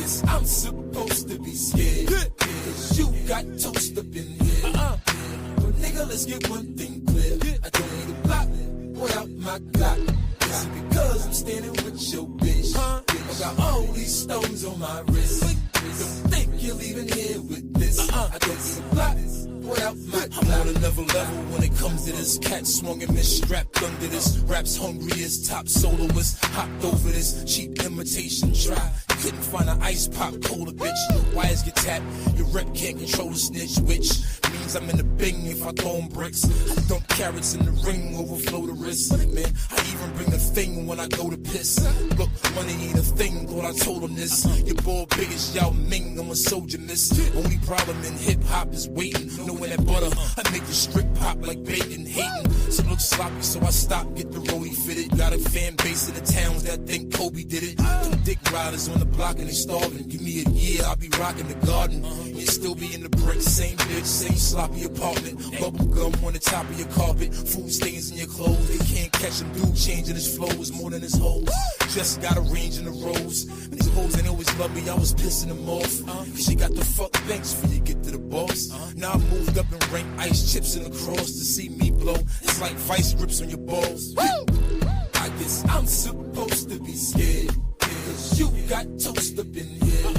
guess I'm supposed to be scared, cause you got toast up in here. But nigga, let's get one thing clear. I don't need a block without my Glock. Is it because I'm standing with your bitch? I got all these stones on my wrist. Don't think you're leaving here with this. I don't need a block without my Glock. I'm on another level when it comes to this. Cat swung and misstrapped under this. Rap's hungry as top soloist. Hopped over this cheap imitation try. Couldn't find an ice pop cola, bitch. Wires get tapped, your rep can't control the snitch, which means I'm in the bing if I throw 'em bricks. I dump carrots in the ring, overflow the wrist. Man, I even bring a thing when I go to piss. Look, money ain't a thing, thought I told them this. Your boy big as Yao Ming, I'm a soldier, miss. Only problem in hip-hop is waiting. Knowing that butter, I make the strip pop like bacon, hating. So look sloppy, so I stop, get the rollie fitted. Got a fan base in the towns that think Kobe did it. Them dick riders on the block and they starving. Give me a year, I'll be rocking the garden. You still be in the bricks, same bitch, same sloppy apartment. Bubble gum on the top of your carpet. Food stains in your clothes. They can't catch him, dude changing his flows more than his hoes. Just got a range in the rose. These hoes ain't always love me, I was pissing them off. Cause she got the fuck thanks for you get to the boss. Now I moved up and ranked ice chips in the cross to see me blow. It's like vice grips on your balls. I guess I'm supposed to be scared, cause you got toast up in here.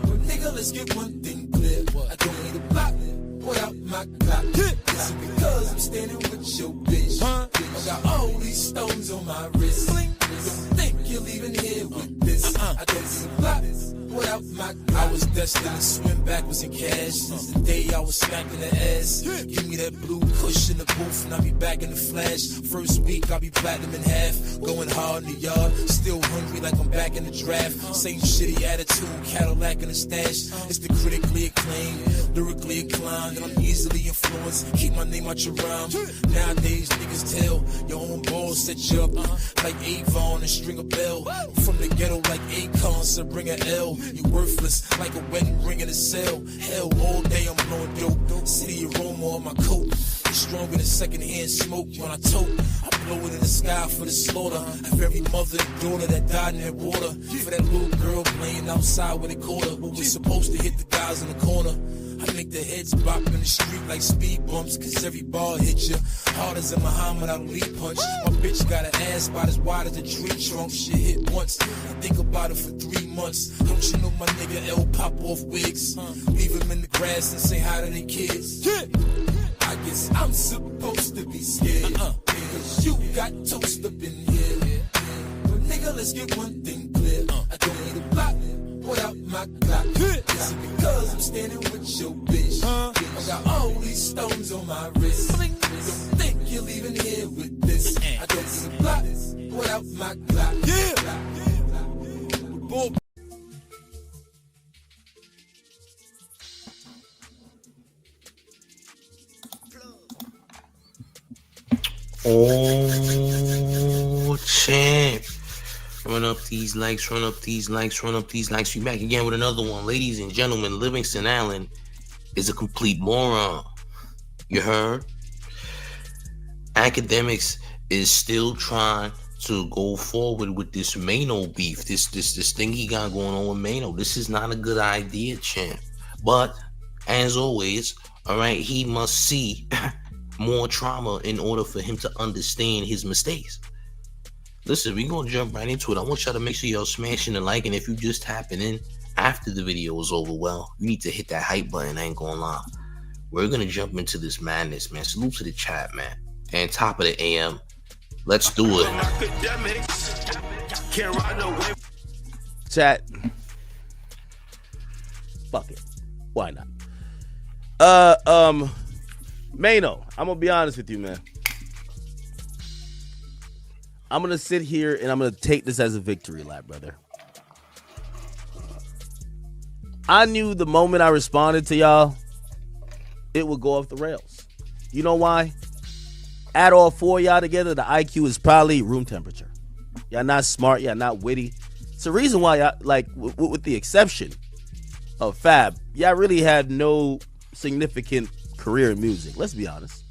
But nigga, let's get one thing clear. I don't need a block without my Glock. Is it because I'm standing with your bitch? I got all these stones on my wrist. Don't think you're leaving here with this. I don't need a block without my Glock. I was destined to swim backwards in cash since the day I was smacking the ass. Give me that blue push in the booth and I'll be back in the flash. First week I'll be platinum in half. Going hard in the yard, still hungry like I'm back in the draft. Same shitty attitude, Cadillac in the stash. It's the critically acclaimed, lyrically inclined, and I'm easily influenced. Keep my name out your rhyme. Nowadays niggas tell your own balls set you up like Avon and string a bell. From the ghetto like Akon, so bring a L. You worthless like a wedding ring in a cell. Hell, all day I'm blowing dope. City aroma on my coat. It's stronger than secondhand smoke when I tote. I blow it in the sky for the slaughter of every mother and daughter that died in that water. For that little girl playing outside with a quarter who was supposed to hit the guys in the corner. I make the heads bop in the street like speed bumps, cause every ball hit you hard as a Muhammad Ali punch. My bitch got an ass about as wide as a tree trunk. Shit hit once, I think about it for 3 months. Don't you know my nigga L pop off wigs? Leave him in the grass and say hi to their kids. I guess I'm supposed to be scared, cause you got toast up in here. But nigga, let's get one thing clear. I don't need a block without my Glock. Is it because I'm standing with your bitch? I got all these stones on my wrist. Don't think you're leaving here with this. I don't need a block without my Glock. Oh, champ. Run up these likes, run up these likes, run up these likes. We back again with another one. Ladies and gentlemen, Livingston Allen is a complete moron. You heard? Akademiks is still trying to go forward with this Maino beef. This thing he got going on with Maino. This is not a good idea, champ. But as always, all right, he must see more trauma in order for him to understand his mistakes. Listen, we're gonna jump right into it. I want y'all to make sure y'all smashing the like, and if you just tapping in after the video is over, well, you need to hit that hype button. I ain't gonna lie. We're gonna jump into this madness, man. Salute to the chat, man. And top of the AM. Let's do it. Chat. Fuck it. Why not? Maino, I'm gonna be honest with you, man. I'm gonna sit here and I'm gonna take this as a victory lap, brother. I knew the moment I responded to y'all, it would go off the rails. You know why? Add all four of y'all together, the IQ is probably room temperature. Y'all not smart, y'all not witty. It's the reason why y'all, like, with the exception of Fab, y'all really had no significant career in music. Let's be honest.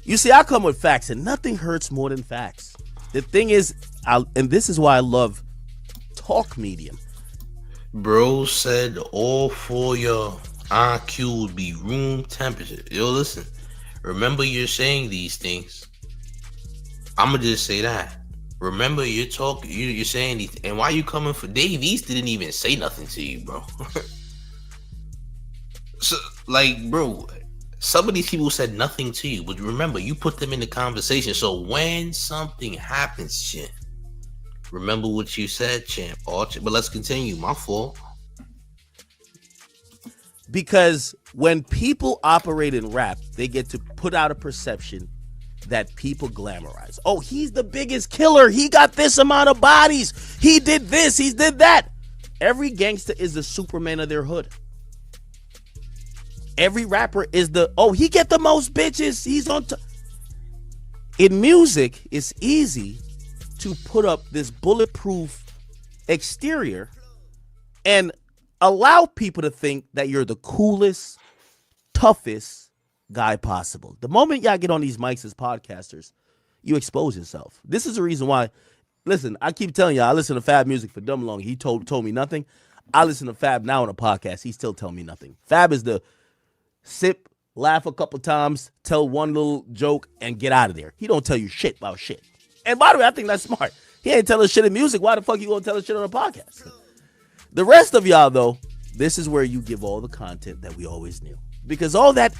You see, I come with facts, and nothing hurts more than facts. The thing is, and this is why I love talk medium. Bro said all for your IQ would be room temperature. Yo, listen. Remember you're saying these things. I'ma just say that. Remember you're talking. You're saying these, and why you coming for Dave East? Didn't even say nothing to you, bro. So, like, bro, some of these people said nothing to you, but remember you put them in the conversation. So when something happens, champ, remember what you said, champ. But let's continue. My fault. Because when people operate in rap, they get to put out a perception that people glamorize. Oh, he's the biggest killer. He got this amount of bodies. He did this. He did that. Every gangster is the Superman of their hood. Every rapper is he get the most bitches. He's on top. In music, it's easy to put up this bulletproof exterior and allow people to think that you're the coolest, toughest guy possible. The moment y'all get on these mics as podcasters, you expose yourself. This is the reason why. Listen, I keep telling y'all, I listen to Fab music for dumb long. He told me nothing. I listen to Fab now on a podcast. He's still telling me nothing. Fab is the sip, laugh a couple times, tell one little joke, and get out of there. He don't tell you shit about shit. And by the way, I think that's smart. He ain't telling shit in music. Why the fuck you gonna tell us shit on a podcast? The rest of y'all, though, this is where you give all the content that we always knew. Because all that,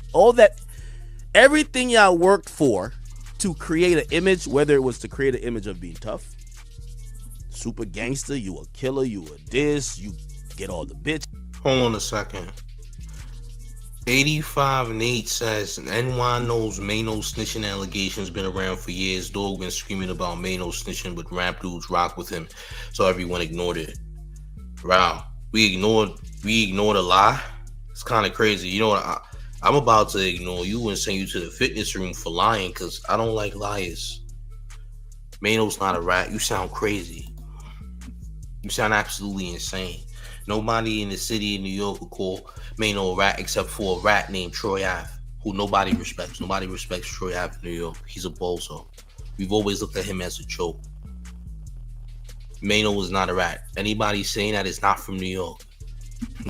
everything y'all worked for to create an image, whether it was to create an image of being tough, super gangster, you a killer, you a diss, you get all the bitch. Hold on a second. 85 Nate says NY knows Maino snitching allegations been around for years. Dog been screaming about Maino snitching, but rap dudes rock with him, so everyone ignored it. Wow, we ignored a lie. It's kind of crazy. You know what? I'm about to ignore you and send you to the fitness room for lying because I don't like liars. Maino's not a rat. You sound crazy. You sound absolutely insane. Nobody in the city of New York would call Maino a rat except for a rat named Troy Ave, who nobody respects. Nobody respects Troy Ave in New York. He's a bozo. We've always looked at him as a joke. Maino was not a rat. Anybody saying that is not from New York.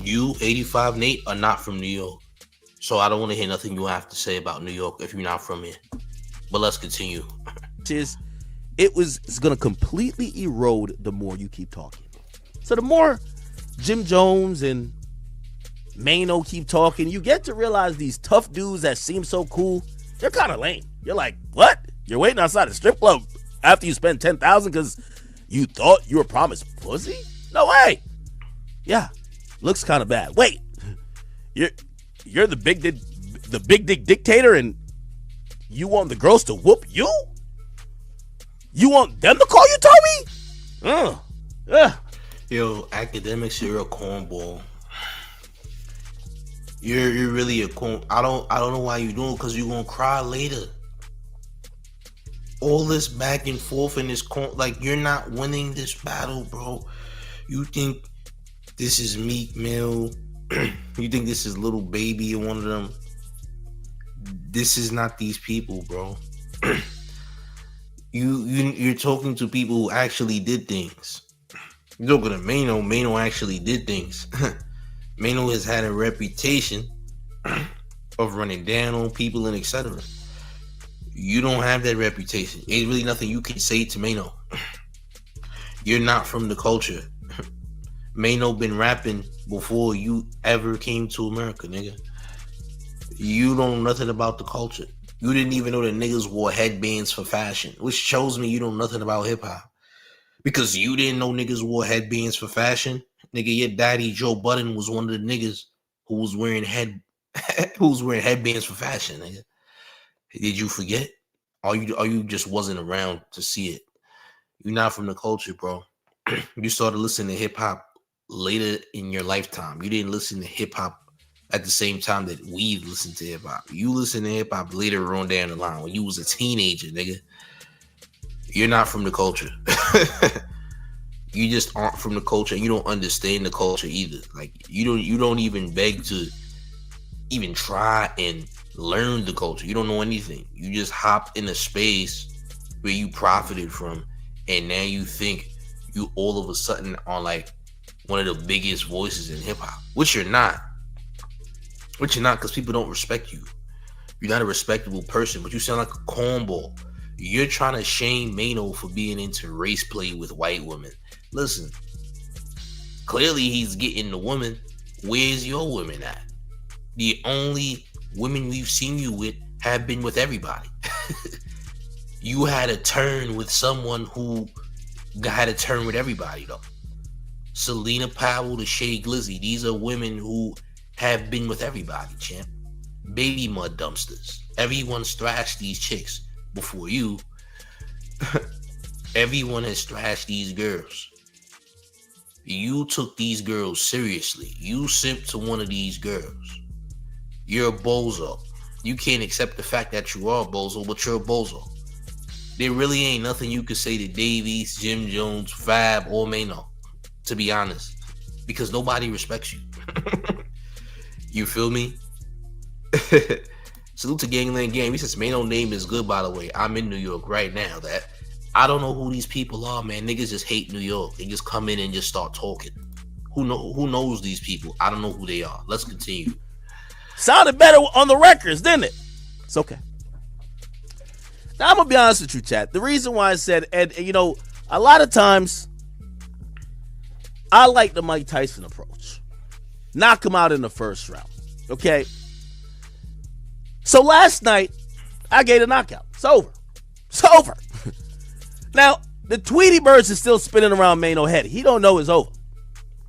You, 85 Nate, are not from New York. So I don't want to hear nothing you have to say about New York if you're not from here. But let's continue. It's going to completely erode the more you keep talking. So the more Jim Jones and Maino keep talking, you get to realize these tough dudes that seem so cool, they're kind of lame. You're like, what? You're waiting outside a strip club after you spend $10,000 because you thought you were promised pussy? No way. Yeah, looks kind of bad. Wait, you're the big dick dictator, and you want the girls to whoop you? You want them to call you Tommy? Yo, Akademiks, you're a cornball. You're really a corn. I don't know why you're doing it, because you're gonna cry later. All this back and forth in this corn, like, you're not winning this battle, bro. You think this is Meek Mill? You think this is Little Baby or one of them? This is not these people, bro. You're talking to people who actually did things. You're talking to Maino. Maino actually did things. Maino has had a reputation of running down on people and etc. You don't have that reputation. Ain't really nothing you can say to Maino. You're not from the culture. Maino been rapping before you ever came to America, nigga. You don't know nothing about the culture. You didn't even know that niggas wore headbands for fashion, which shows me you know nothing about hip-hop. Because you didn't know niggas wore headbands for fashion. Nigga, your daddy, Joe Budden, was one of the niggas who was wearing headbands for fashion, nigga. Did you forget? Or you just wasn't around to see it? You're not from the culture, bro. You started listening to hip-hop later in your lifetime. You didn't listen to hip-hop at the same time that we listened to hip-hop. You listened to hip-hop later on down the line when you was a teenager, nigga. You're not from the culture. You just aren't from the culture, and you don't understand the culture either. Like, you don't even beg to even try and learn the culture. You don't know anything. You just hopped in a space where you profited from, and now you think you all of a sudden are like one of the biggest voices in hip hop, which you're not. Which you're not, because people don't respect you. You're not a respectable person, but you sound like a cornball. You're trying to shame Maino for being into race play with white women. Listen, clearly he's getting the woman. Where's your women at? The only women we've seen you with have been with everybody. You had a turn with someone who had a turn with everybody, though. Selena Powell to Shay Glizzy. These are women who have been with everybody, champ. Baby mud dumpsters. Everyone's thrashed these chicks before you. Everyone has thrashed these girls. You took these girls seriously. You simped to one of these girls. You're a bozo. You can't accept the fact that you are a bozo, but you're a bozo. There really ain't nothing you could say to Davies, Jim Jones, Fab, or Maino, to be honest, because nobody respects you. You feel me? Salute to Gangland Game. He says Maino name is good, by the way. I'm in New York right now. That I don't know who these people are, man. Niggas just hate New York. They just come in and just start talking. Who knows these people? I don't know who they are. Let's continue. Sounded better on the records, didn't it? It's okay. Now, I'm going to be honest with you, chat. The reason why I said, and you know, a lot of times, I like the Mike Tyson approach. Knock him out in the first round. Okay? So last night, I gave a knockout. It's over. It's over. Now, the Tweety Birds is still spinning around Maino's head. He don't know it's over.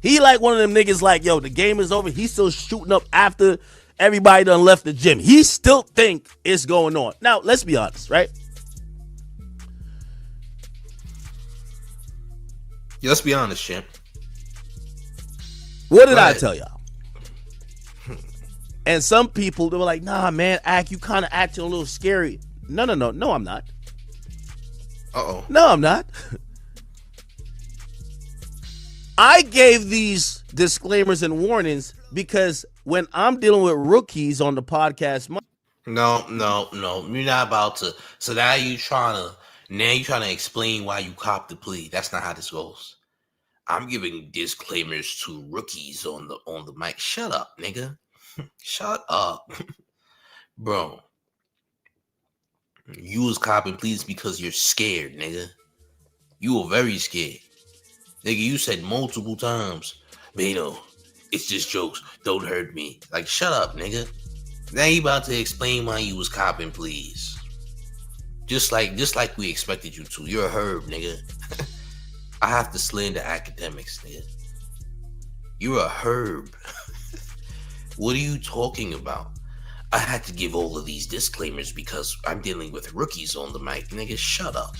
He like one of them niggas like, yo, the game is over. He's still shooting up after everybody done left the gym. He still think it's going on. Now, let's be honest, right? Yeah, let's be honest, champ. What did I tell y'all? And some people, they were like, nah, man, you kind of acting a little scary. No, I'm not. Uh-oh. No, I'm not. I gave these disclaimers and warnings because when I'm dealing with rookies on the podcast... No. You're not about to... So now you're trying to explain why you copped the plea. That's not how this goes. I'm giving disclaimers to rookies on the mic. Shut up, nigga. Shut up. Bro. You was copping pleas because you're scared, nigga. You were very scared. Nigga, you said multiple times, Maino, it's just jokes. Don't hurt me. Like, shut up, nigga. Now you about to explain why you was copping pleas. Just like we expected you to. You're a herb, nigga. I have to slander Akademiks, nigga. You're a herb. What are you talking about? I had to give all of these disclaimers because I'm dealing with rookies on the mic. Nigga, shut up.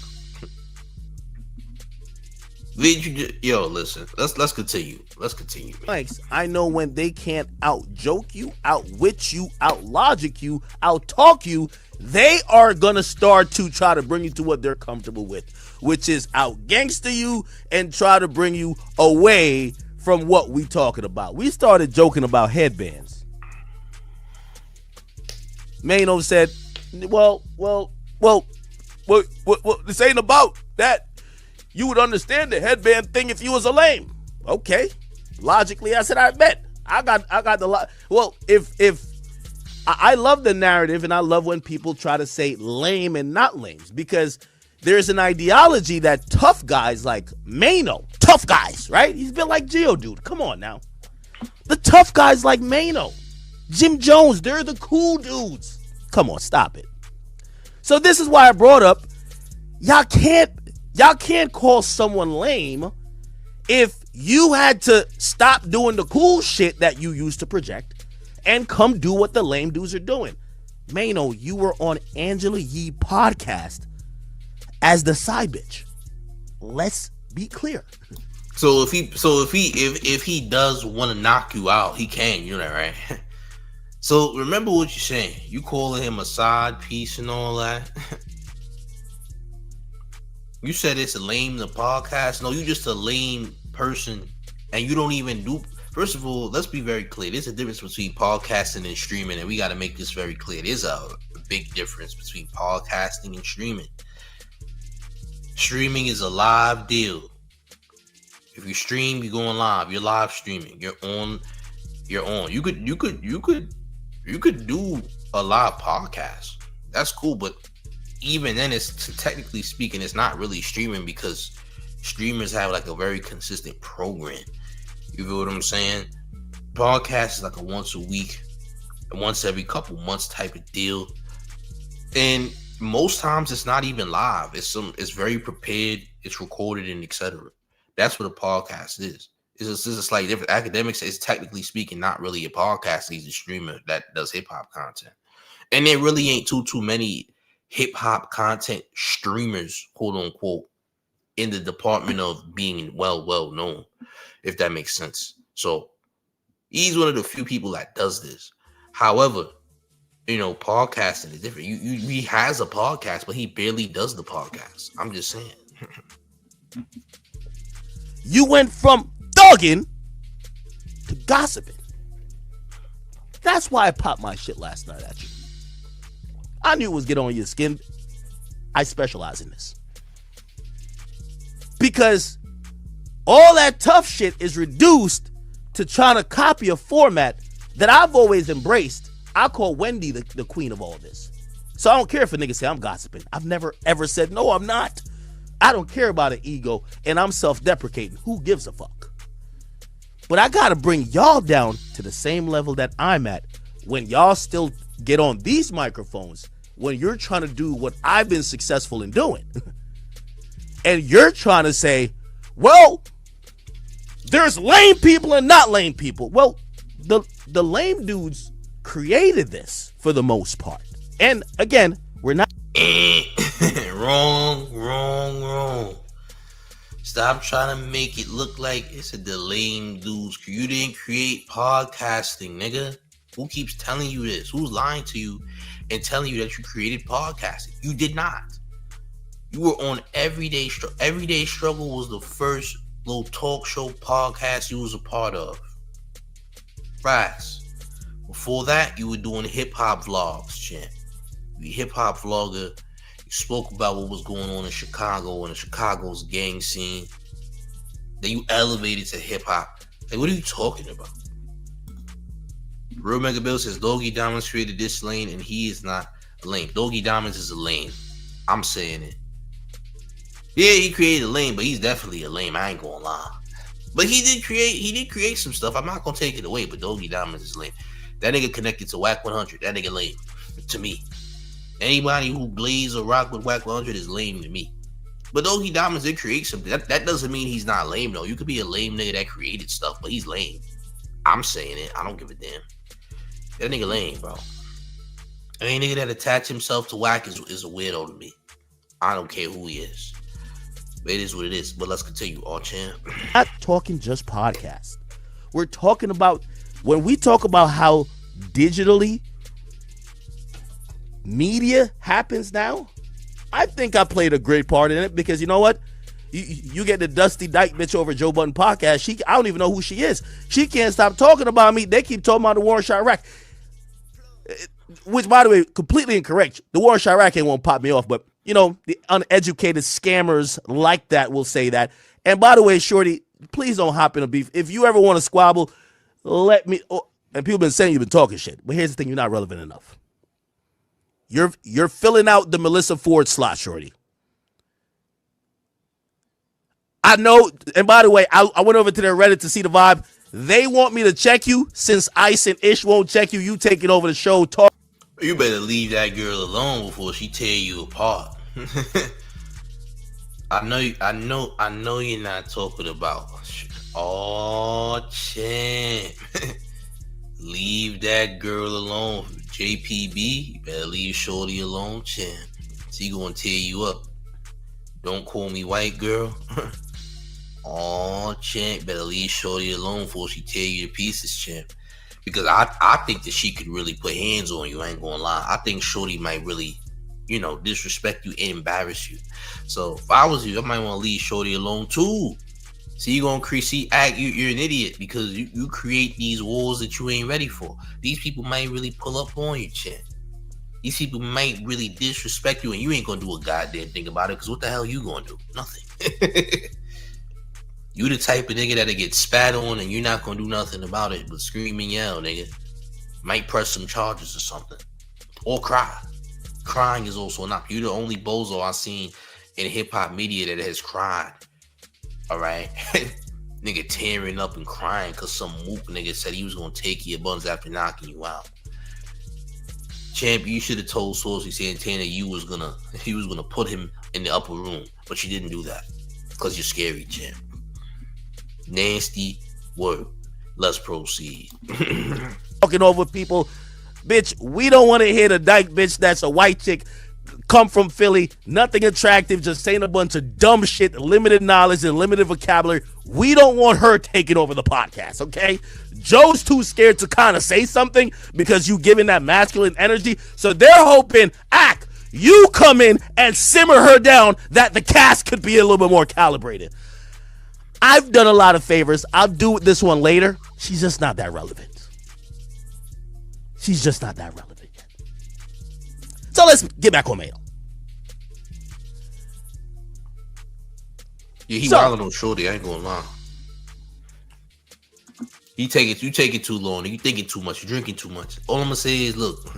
Yo, listen. Let's continue. Let's continue. Thanks. I know when they can't out-joke you, out-wit you, out-logic you, out-talk you, they are going to start to try to bring you to what they're comfortable with, which is out-gangster you and try to bring you away from what we talking about. We started joking about headbands. Maino said, well, this ain't about that. You would understand the headband thing if you was a lame. Okay. Logically, I said, I bet. I got the well, if I love the narrative and I love when people try to say lame and not lames because there's an ideology that tough guys like Maino, tough guys, right? He's been like Geodude. Come on now. The tough guys like Maino, Jim Jones, they're the cool dudes. Come on, stop it. So this is why I brought up, y'all can't call someone lame if you had to stop doing the cool shit that you used to project and come do what the lame dudes are doing. Maino, you were on Angela Yee podcast as the side bitch. Let's be clear. So if he does want to knock you out, he can, you know, right? So remember what you're saying. You calling him a side piece and all that. You said it's a lame the podcast. No, you just a lame person, and you don't even do. First of all, let's be very clear. There's a difference between podcasting and streaming, and we got to make this very clear. There's a big difference between podcasting and streaming. Streaming is a live deal. If you stream, you're going live. You're live streaming. You're on. You're on. You could do a live podcast. That's cool, but even then, it's technically speaking, it's not really streaming because streamers have like a very consistent program. You feel what I'm saying? Podcast is like a once a week, once every couple months type of deal, and most times it's not even live. It's very prepared. It's recorded and etc. That's what a podcast is. It's just a slightly different. Akademiks is technically speaking not really a podcast. He's a streamer that does hip hop content, and there really ain't too many hip hop content streamers, quote unquote, in the department of being well known, if that makes sense. So he's one of the few people that does this. However, podcasting is different. He has a podcast, but he barely does the podcast. I'm just saying. You went from thugging to gossiping. That's why I popped my shit last night at you. I knew it was get on your skin. I specialize in this. Because all that tough shit is reduced to trying to copy a format that I've always embraced. I call Wendy the queen of all this. So I don't care if a nigga say I'm gossiping. I've never ever said, no, I'm not. I don't care about an ego, and I'm self-deprecating. Who gives a fuck? But I gotta bring y'all down to the same level that I'm at when y'all still get on these microphones when you're trying to do what I've been successful in doing. And you're trying to say, well, there's lame people and not lame people. Well, the lame dudes created this for the most part. And again, we're not Wrong. Stop trying to make it look like it's the lame dudes. You didn't create podcasting, nigga. Who keeps telling you this? Who's lying to you and telling you that you created podcasting? You did not. You were on Everyday Struggle. Everyday Struggle was the first little talk show podcast you was a part of. Facts. Before that, you were doing hip hop vlogs, champ. You hip hop vlogger. You spoke about what was going on in Chicago and Chicago's gang scene. Then you elevated to hip hop. Like, what are you talking about? Real Mega Bill says Doggy Diamonds created this lane and he is not a lane. Doggy Diamonds is a lane. I'm saying it. Yeah, he created a lane, but he's definitely a lame. I ain't gonna lie. But he did create some stuff. I'm not gonna take it away, but Doggy Diamonds is lame. That nigga connected to Whack 100. That nigga lame to me. Anybody who blaze or rock with Whack 100 is lame to me. But Doggy Diamonds did create something. That doesn't mean he's not lame, though. You could be a lame nigga that created stuff, but he's lame. I'm saying it. I don't give a damn. That nigga lame, bro. Any nigga that attach himself to Whack is a weirdo to me. I don't care who he is. But it is what it is. But let's continue. All champ. Not talking just podcast. We're talking about, when we talk about how digitally media happens now, I think I played a great part in it because you know what? You get the Dusty Dyke bitch over Joe Budden podcast. I don't even know who she is. She can't stop talking about me. They keep talking about the war in Chirac. Which, by the way, completely incorrect. The war in Chirac ain't won't pop me off, but the uneducated scammers like that will say that. And by the way, Shorty, please don't hop in a beef. If you ever want to squabble, let me. And people been saying you've been talking shit, but here's the thing: you're not relevant enough. You're filling out the Melissa Ford slot, Shorty. I know. And by the way, I went over to their Reddit to see the vibe. They want me to check you since Ice and Ish won't check you. You taking over the show. Talk. You better leave that girl alone before she tear you apart. I know you're not talking about. Oh, champ. Leave that girl alone. JPB, you better leave Shorty alone, champ. She gonna tear you up. Don't call me white girl. Oh, champ, better leave Shorty alone before she tear you to pieces, champ. Because I think that she could really put hands on you, I ain't gonna lie. I think Shorty might really, disrespect you and embarrass you. So if I was you, I might want to leave Shorty alone too. So you're an idiot because you create these wars that you ain't ready for. These people might really pull up on you, champ. These people might really disrespect you and you ain't gonna do a goddamn thing about it, because what the hell you gonna do? Nothing. You the type of nigga that'll get spat on and you're not gonna do nothing about it but scream and yell, nigga. Might press some charges or something. Or cry. Crying is also an option. You're the only bozo I've seen in hip-hop media that has cried. Alright? Nigga tearing up and crying because some mook nigga said he was gonna take your buns after knocking you out. Champ, you should have told Saucy Santana he was gonna put him in the upper room, but you didn't do that. Because you're scary, champ. Nasty word. Let's proceed. Talking over people. Bitch, we don't want to hear the dyke bitch that's a white chick, come from Philly, nothing attractive, just saying a bunch of dumb shit, limited knowledge and limited vocabulary. We don't want her taking over the podcast, okay? Joe's too scared to kind of say something because you giving that masculine energy. So they're hoping, you come in and simmer her down that the cast could be a little bit more calibrated. I've done a lot of favors. I'll do this one later. She's just not that relevant. She's just not that relevant yet. So let's get back on Maino. Yeah, he wilding on Shorty. I ain't gonna lie. You take it too long. You thinking too much. You drinking too much. All I'm gonna say is, look,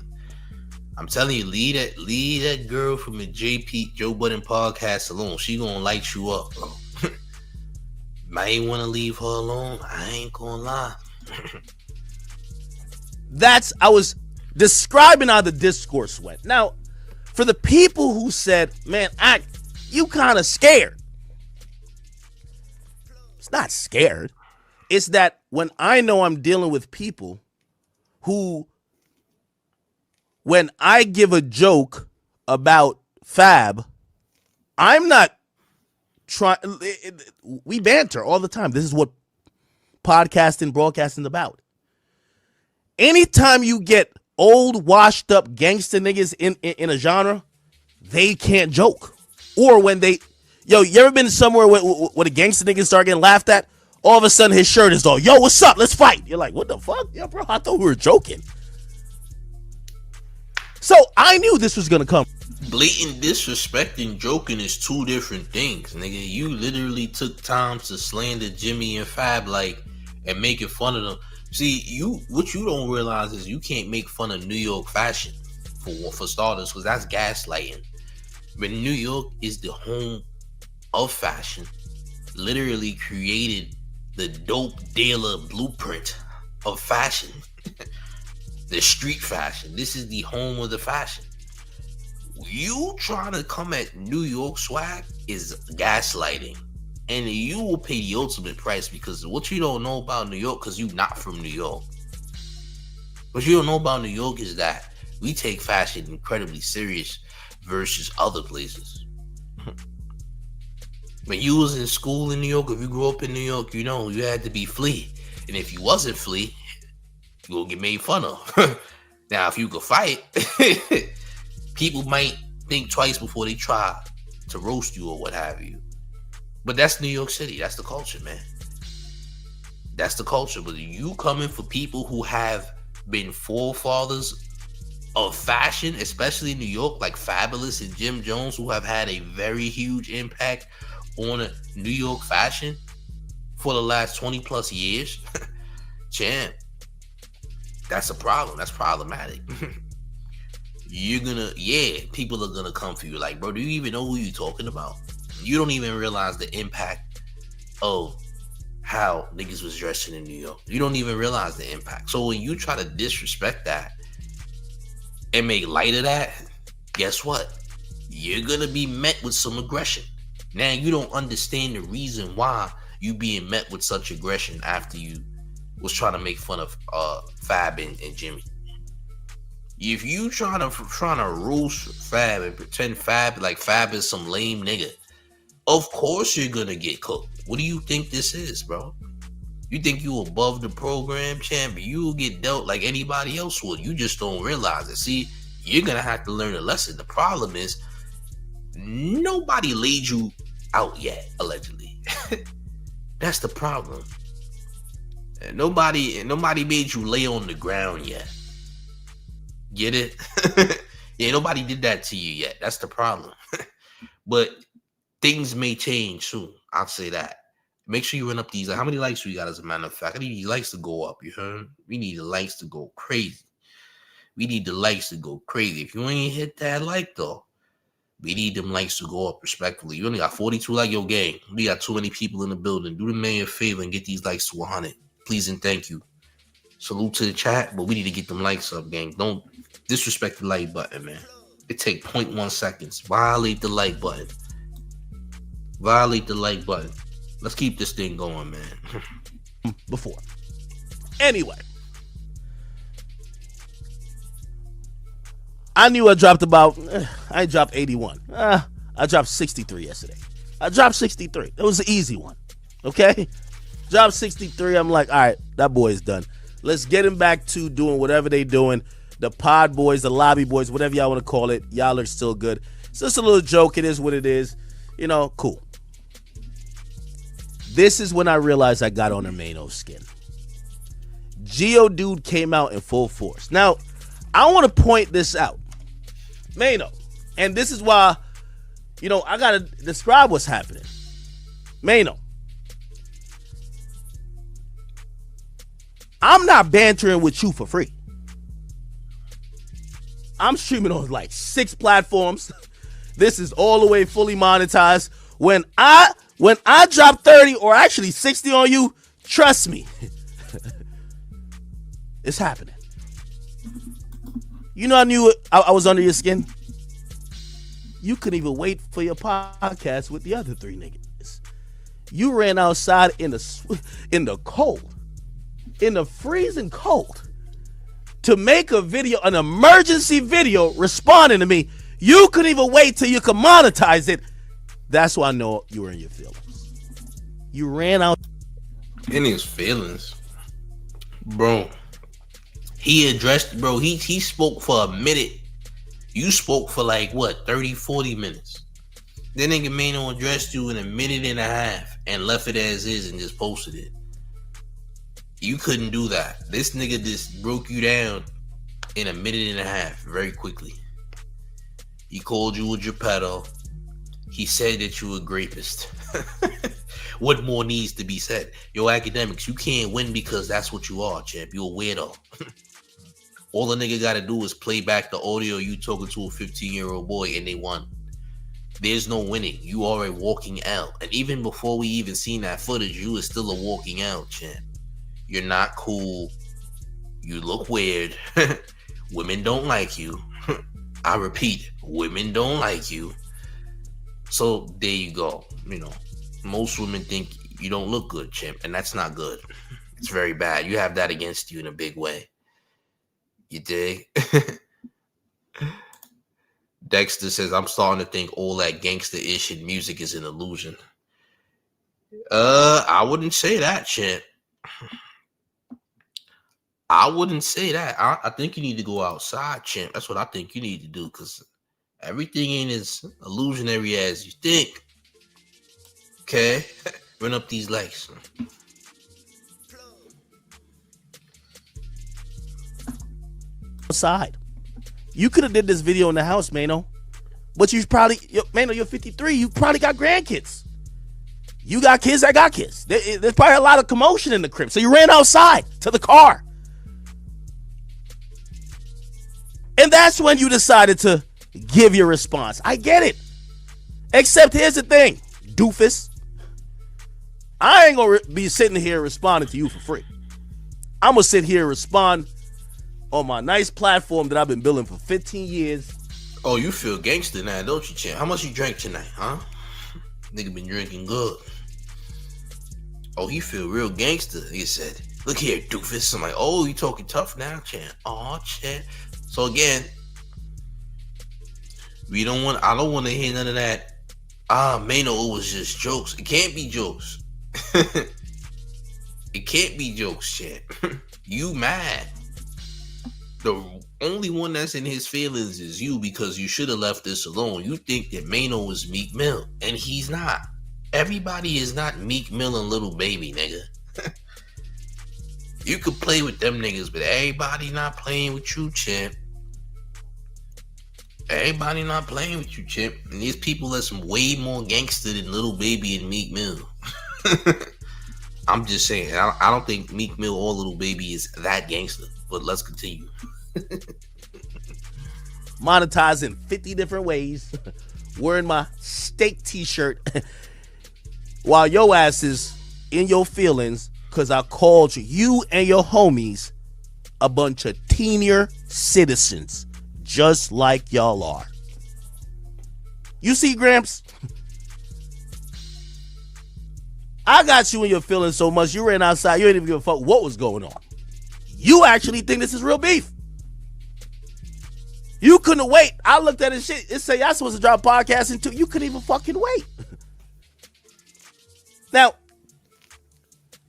I'm telling you, leave that girl from the Joe Budden podcast alone. She gonna light you up, bro. Might want to leave her alone. I ain't gonna lie. I was describing how the discourse went. Now, for the people who said, man, you kind of scared. It's not scared. It's that when I know I'm dealing with people who, when I give a joke about Fab, I'm not trying. We banter all the time. This is what podcasting, broadcasting is about. Anytime you get old, washed up gangster niggas in a genre, they can't joke. Or when you ever been somewhere where the gangster niggas start getting laughed at? All of a sudden his shirt is all, yo, what's up? Let's fight. You're like, what the fuck? Yo, bro, I thought we were joking. So I knew this was going to come. Blatant disrespect and joking is two different things, nigga. You literally took time to slander Jimmy and Fab, and making fun of them. See, what you don't realize is you can't make fun of New York fashion, for starters, because that's gaslighting. But New York is the home of fashion, literally created the dope dealer blueprint of fashion. The street fashion. This is the home of the fashion. You trying to come at New York swag is gaslighting. And you will pay the ultimate price, because what you don't know about New York, because you're not from New York. What you don't know about New York is that we take fashion incredibly serious versus other places. When you was in school in New York, if you grew up in New York, you know you had to be flea. And if you wasn't flea, you will get made fun of. Now, if you could fight, people might think twice before they try to roast you or what have you. But that's New York City. That's the culture, man. That's the culture. But you coming for people who have been forefathers of fashion, especially in New York, like Fabulous and Jim Jones, who have had a very huge impact on New York fashion for the last 20 plus years. Champ, that's a problem. That's problematic. People are gonna come for you. Like, bro, do you even know who you're talking about? You don't even realize the impact of how niggas was dressing in New York. You don't even realize the impact. So when you try to disrespect that and make light of that, guess what? You're gonna be met with some aggression. Now you don't understand the reason why you being met with such aggression after you was trying to make fun of Fab and Jimmy. If you trying to roast Fab and pretend Fab is some lame nigga, of course you're gonna get cooked. What do you think this is, bro? You think you above the program, champ? You will get dealt like anybody else would. You just don't realize it. See, you're gonna have to learn a lesson. The problem is nobody laid you out yet, allegedly. That's the problem. And nobody made you lay on the ground yet. Get it? Yeah, nobody did that to you yet. That's the problem. But things may change soon. I'll say that. Make sure you run up these. How many likes we got? As a matter of fact, I need these likes to go up. You heard? We need the likes to go crazy. We need the likes to go crazy. If you ain't hit that like though, we need them likes to go up respectfully. You only got 42 like your gang. We got too many people in the building. Do the man a favor and get these likes to 100. Please and thank you. Salute to the chat, but we need to get them likes up, gang. Don't disrespect the like button, man. It take 0.1 seconds. Violate the like button. Violate the like button. Let's keep this thing going, man. Before. Anyway. I knew I dropped I dropped 81. I dropped 63 yesterday. I dropped 63. It was an easy one. Okay? Dropped 63. I'm like, all right, that boy is done. Let's get him back to doing whatever they doing. The pod boys, the lobby boys, whatever y'all want to call it. Y'all are still good. It's just a little joke. It is what it is. You know, cool. This is when I realized I got on her Maino skin. Geodude came out in full force. Now, I want to point this out. Maino. And this is why, you know, I got to describe what's happening. Maino. I'm not bantering with you for free. I'm streaming on like 6 platforms. This is all the way fully monetized. When I drop 30 or actually 60 on you, trust me. It's happening. You know, I knew I was under your skin. You couldn't even wait for your podcast with the other 3 niggas. You ran outside in the cold, in the freezing cold, to make a video, an emergency video, responding to me. You couldn't even wait till you could monetize it. That's why I know you were in your feelings. You ran out in his feelings, bro. He addressed, bro. He spoke for a minute. You spoke for like what, 30, 40 minutes. Then nigga Maino addressed you in a minute and a half and left it as is and just posted it. You couldn't do that. This nigga just broke you down in a minute and a half very quickly. He called you a Geppetto. He said that you a grapist. What more needs to be said? Yo, Akademiks, you can't win because that's what you are, champ. You a weirdo. All the nigga gotta do is play back the audio you talking to a 15-year-old boy and they won. There's no winning. You are a walking out. And even before we even seen that footage, you is still a walking out, champ. You're not cool. You look weird. Women don't like you. I repeat, women don't like you. So there you go. You know, most women think you don't look good, champ, and that's not good. It's very bad. You have that against you in a big way. You dig? Dexter says, I'm starting to think all that gangster-ish in music is an illusion. I wouldn't say that, champ. I wouldn't say that. I think you need to go outside, champ. That's what I think you need to do, because everything ain't as illusionary as you think. Okay? Run up these likes. outside. You could have did this video in the house, Maino. But you probably, Maino, you're 53. You probably got grandkids. You got kids that got kids. There's probably a lot of commotion in the crib. So you ran outside to the car. And that's when you decided to give your response. I get it. Except here's the thing, doofus. I ain't going to be sitting here responding to you for free. I'm going to sit here and respond on my nice platform that I've been building for 15 years. Oh, you feel gangster now, don't you, champ? How much you drank tonight, huh? Nigga been drinking good. Oh, he feel real gangster. He said, look here, doofus. I'm like, oh, you talking tough now, champ? Oh, champ. So again, I don't want to hear none of that. Maino, it was just jokes. It can't be jokes. It can't be jokes, champ. You mad. The only one that's in his feelings is you, because you should have left this alone. You think that Maino is Meek Mill, and he's not. Everybody is not Meek Mill and Little Baby, nigga. You could play with them niggas, but everybody not playing with you, champ. Everybody not playing with you, champ. And these people are some way more gangster than Little Baby and Meek Mill. I'm just saying, I don't think Meek Mill or Little Baby is that gangster. But let's continue. Monetizing 50 different ways, wearing my steak t-shirt while your ass is in your feelings because I called you and your homies a bunch of senior citizens, just like y'all are. You see, Gramps? I got you in your feelings so much, you ran outside, you ain't even give a fuck what was going on. You actually think this is real beef. You couldn't wait. I looked at his shit. It said y'all supposed to drop podcasting too. You couldn't even fucking wait. Now,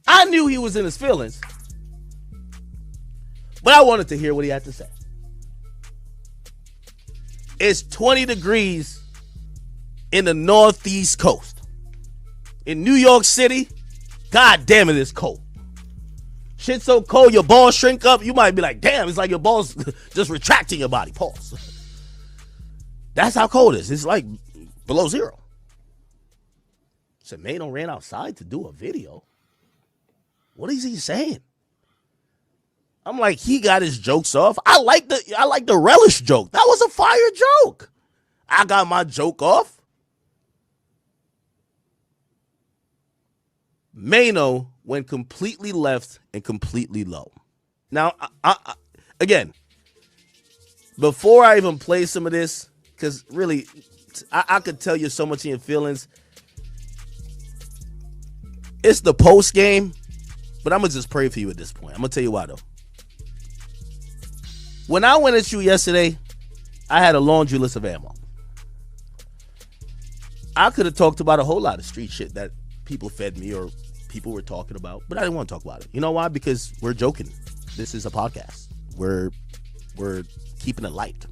I knew he was in his feelings, but I wanted to hear what he had to say. It's 20 degrees in the northeast coast. In New York City, god damn it, it's cold. Shit's so cold, your balls shrink up. You might be like, damn, it's like your balls just retracting your body. Pause. That's how cold it is. It's like below zero. So Maino ran outside to do a video. What is he saying? I'm like, he got his jokes off. I like the relish joke. That was a fire joke. I got my joke off. Maino went completely left and completely low. Now, I again, before I even play some of this, because really, I could tell you so much in your feelings. It's the post game, but I'm going to just pray for you at this point. I'm going to tell you why, though. When I went at you yesterday, I had a laundry list of ammo. I could have talked about a whole lot of street shit that people fed me or people were talking about, but I didn't want to talk about it. You know why? Because we're joking. This is a podcast. We're keeping it light.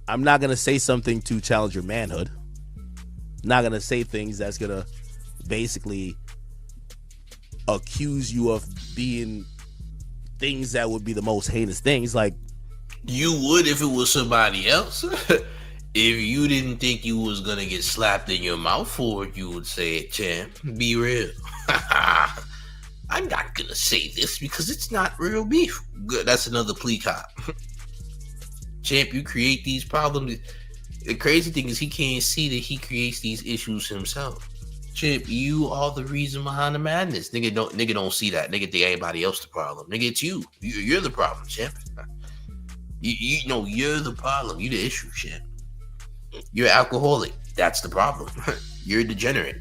I'm not going to say something to challenge your manhood. Not going to say things that's going to basically accuse you of being things that would be the most heinous things. Like, you would if it was somebody else. If you didn't think you was gonna get slapped in your mouth for it, you would say it, champ. Be real. I'm not gonna say this because it's not real beef. Good, that's another plea cop. Champ, you create these problems. The crazy thing is he can't see that he creates these issues himself. Champ, you are the reason behind the madness. Nigga don't see that. Nigga think everybody else the problem. Nigga, it's you. You're the problem, champ. You know you're the problem. You the issue, champ. You're alcoholic. That's the problem. You're a degenerate.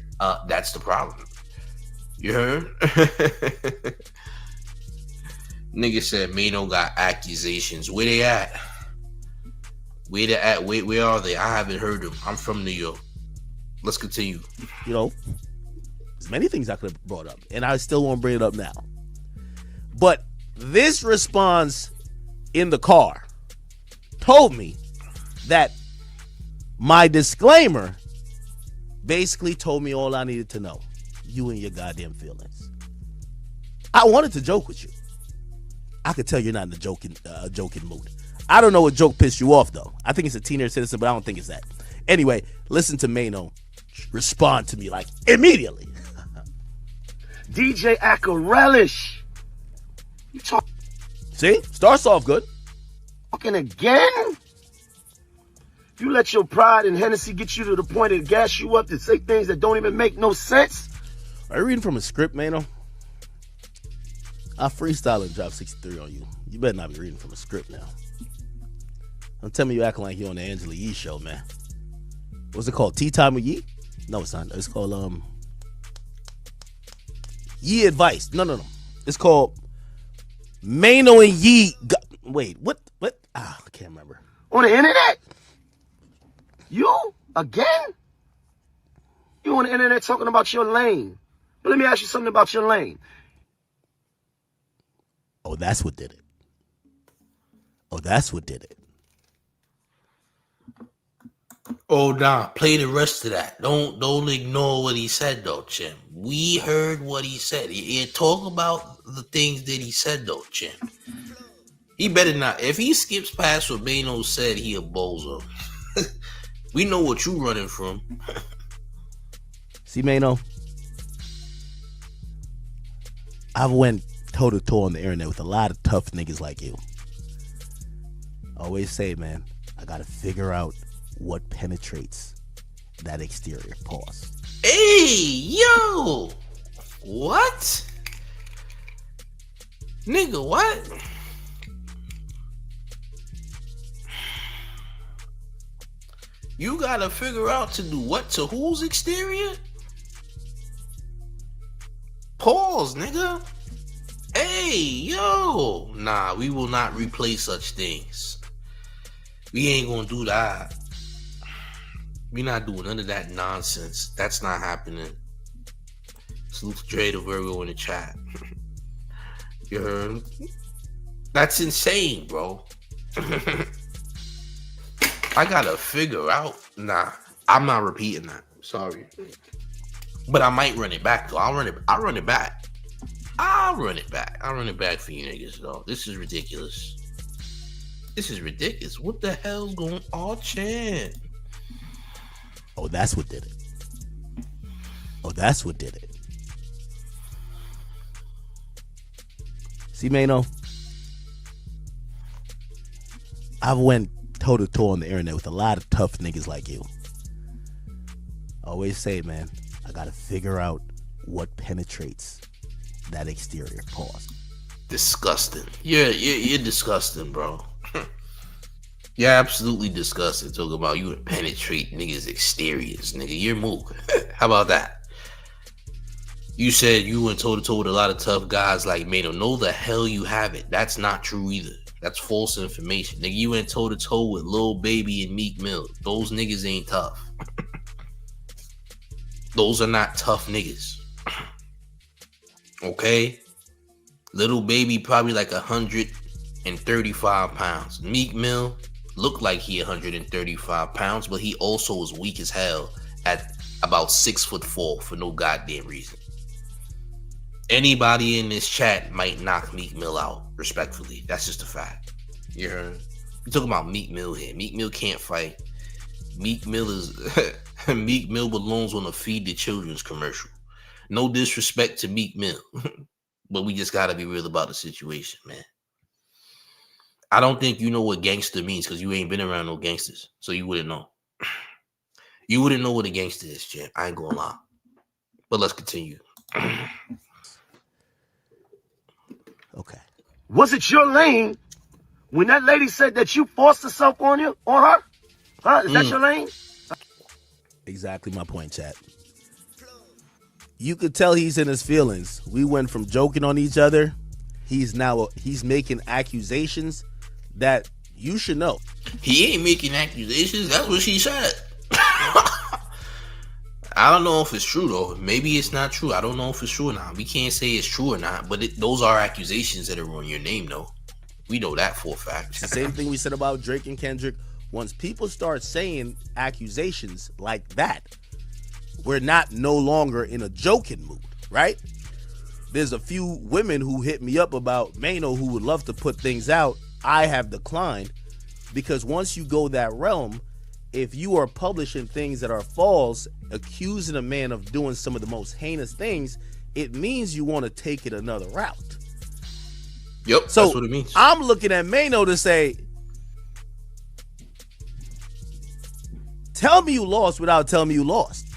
That's the problem. You heard? Nigga said Maino got accusations. Where they at? Where they at? Where are they? I haven't heard them. I'm from New York. Let's continue. You know, there's many things I could have brought up, and I still won't bring it up now. But this response in the car told me that my disclaimer basically told me all I needed to know. You and your goddamn feelings. I wanted to joke with you. I could tell you're not in the joking mood. I don't know what joke pissed you off, though. I think it's a teenage citizen, but I don't think it's that. Anyway, listen to Maino respond to me like immediately. DJ Akademiks. You See? Starts off good. talking again? You let your pride and Hennessy get you to the point of gas you up to say things that don't even make no sense? Are you reading from a script, Maino? I freestyle and drop 63 on you. You better not be reading from a script now. Don't tell me you acting like you on the Angela Yee show, man. What's it called? Tea Time with Yee? No, it's not. It's called Yee Advice. No. It's called Maino and Yee. Wait, what? I can't remember. On the internet? You? Again? You on the internet talking about your lane. But let me ask you something about your lane. Oh, that's what did it. Oh, nah. Play the rest of that. Don't ignore what he said, though, Chim. We heard what he said. He talk about the things that he said, though, Chim. He better not. If he skips past what Maino said, he a bozo. We know what you running from. See, Maino, I've went toe to toe on the internet with a lot of tough niggas like you. I always say, man, I gotta figure out what penetrates that exterior. Pause. Hey, yo! What? Nigga, what? You gotta figure out to do what to whose exterior? Pause, nigga. Hey, yo. Nah, we will not replay such things. We ain't gonna do that. We not doing none of that nonsense. That's not happening. Salute to Dre the Virgo in the chat. You heard? That's insane, bro. I gotta figure out. Nah, I'm not repeating that. Sorry. But I might run it back though. I'll run it back. I'll run it back for you niggas though. This is ridiculous. What the hell's going on, Chan? Oh, that's what did it. See, Maino, I've went toe to toe on the internet with a lot of tough niggas like you. I always say, man, I gotta figure out what penetrates that exterior. Pause. Disgusting. You're disgusting, bro. You're absolutely disgusting. Talking about you would penetrate niggas' exteriors, nigga. You're moving. How about that? You said you went toe to toe with a lot of tough guys like Maino. No, the hell you haven't. That's not true either. That's false information. Nigga, you went toe to toe with Lil Baby and Meek Mill. Those niggas ain't tough. Those are not tough niggas. Okay? Little Baby probably like 135 pounds. Meek Mill looked like he 135 pounds, but he also was weak as hell at about 6'4" for no goddamn reason. Anybody in this chat might knock Meek Mill out, respectfully. That's just a fact. You heard? We're talking about Meek Mill here. Meek Mill can't fight. Meek Mill belongs on a Feed the Children's commercial. No disrespect to Meek Mill, but we just gotta be real about the situation, man. I don't think you know what gangster means because you ain't been around no gangsters, so you wouldn't know. You wouldn't know what a gangster is, champ. I ain't gonna lie. But let's continue. Okay. Was it your lane when that lady said that you forced herself on her? Huh? Is that your lane? Exactly my point, chat. You could tell he's in his feelings. We went from joking on each other. He's making accusations that you should know. He ain't making accusations. That's what she said. I don't know if it's true though. Maybe it's not true. I don't know if it's true or not. We can't say it's true or not. But those are accusations that are on your name, though. We know that for a fact. It's the same thing we said about Drake and Kendrick. Once people start saying accusations like that, we're no longer in a joking mood, right? There's a few women who hit me up about Maino who would love to put things out. I have declined because once you go that realm, if you are publishing things that are false, accusing a man of doing some of the most heinous things, it means you want to take it another route. Yep, so that's what it means. I'm looking at Maino to say, tell me you lost without telling me you lost.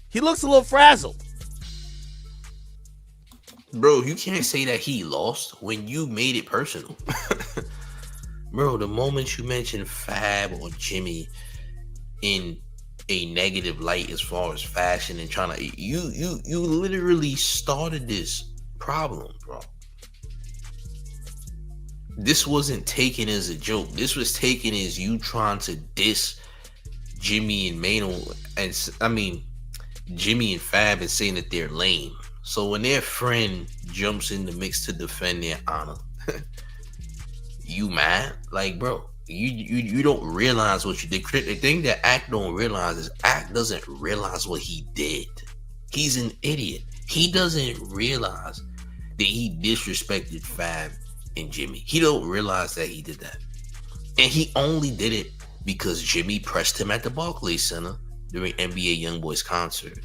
He looks a little frazzled. Bro, you can't say that he lost when you made it personal. Bro, the moment you mention Fab or Jimmy in a negative light as far as fashion and trying to, you literally started this problem, bro. This wasn't taken as a joke. This was taken as you trying to diss Jimmy and Maino, Jimmy and Fab, and saying that they're lame. So when their friend jumps in the mix to defend their honor, you mad? Like, bro, you don't realize what you did. The thing that Act don't realize is Act doesn't realize what he did. He's an idiot. He doesn't realize that he disrespected Fab and Jimmy. He don't realize that he did that. And he only did it because Jimmy pressed him at the Barclays Center during NBA YoungBoy's concert.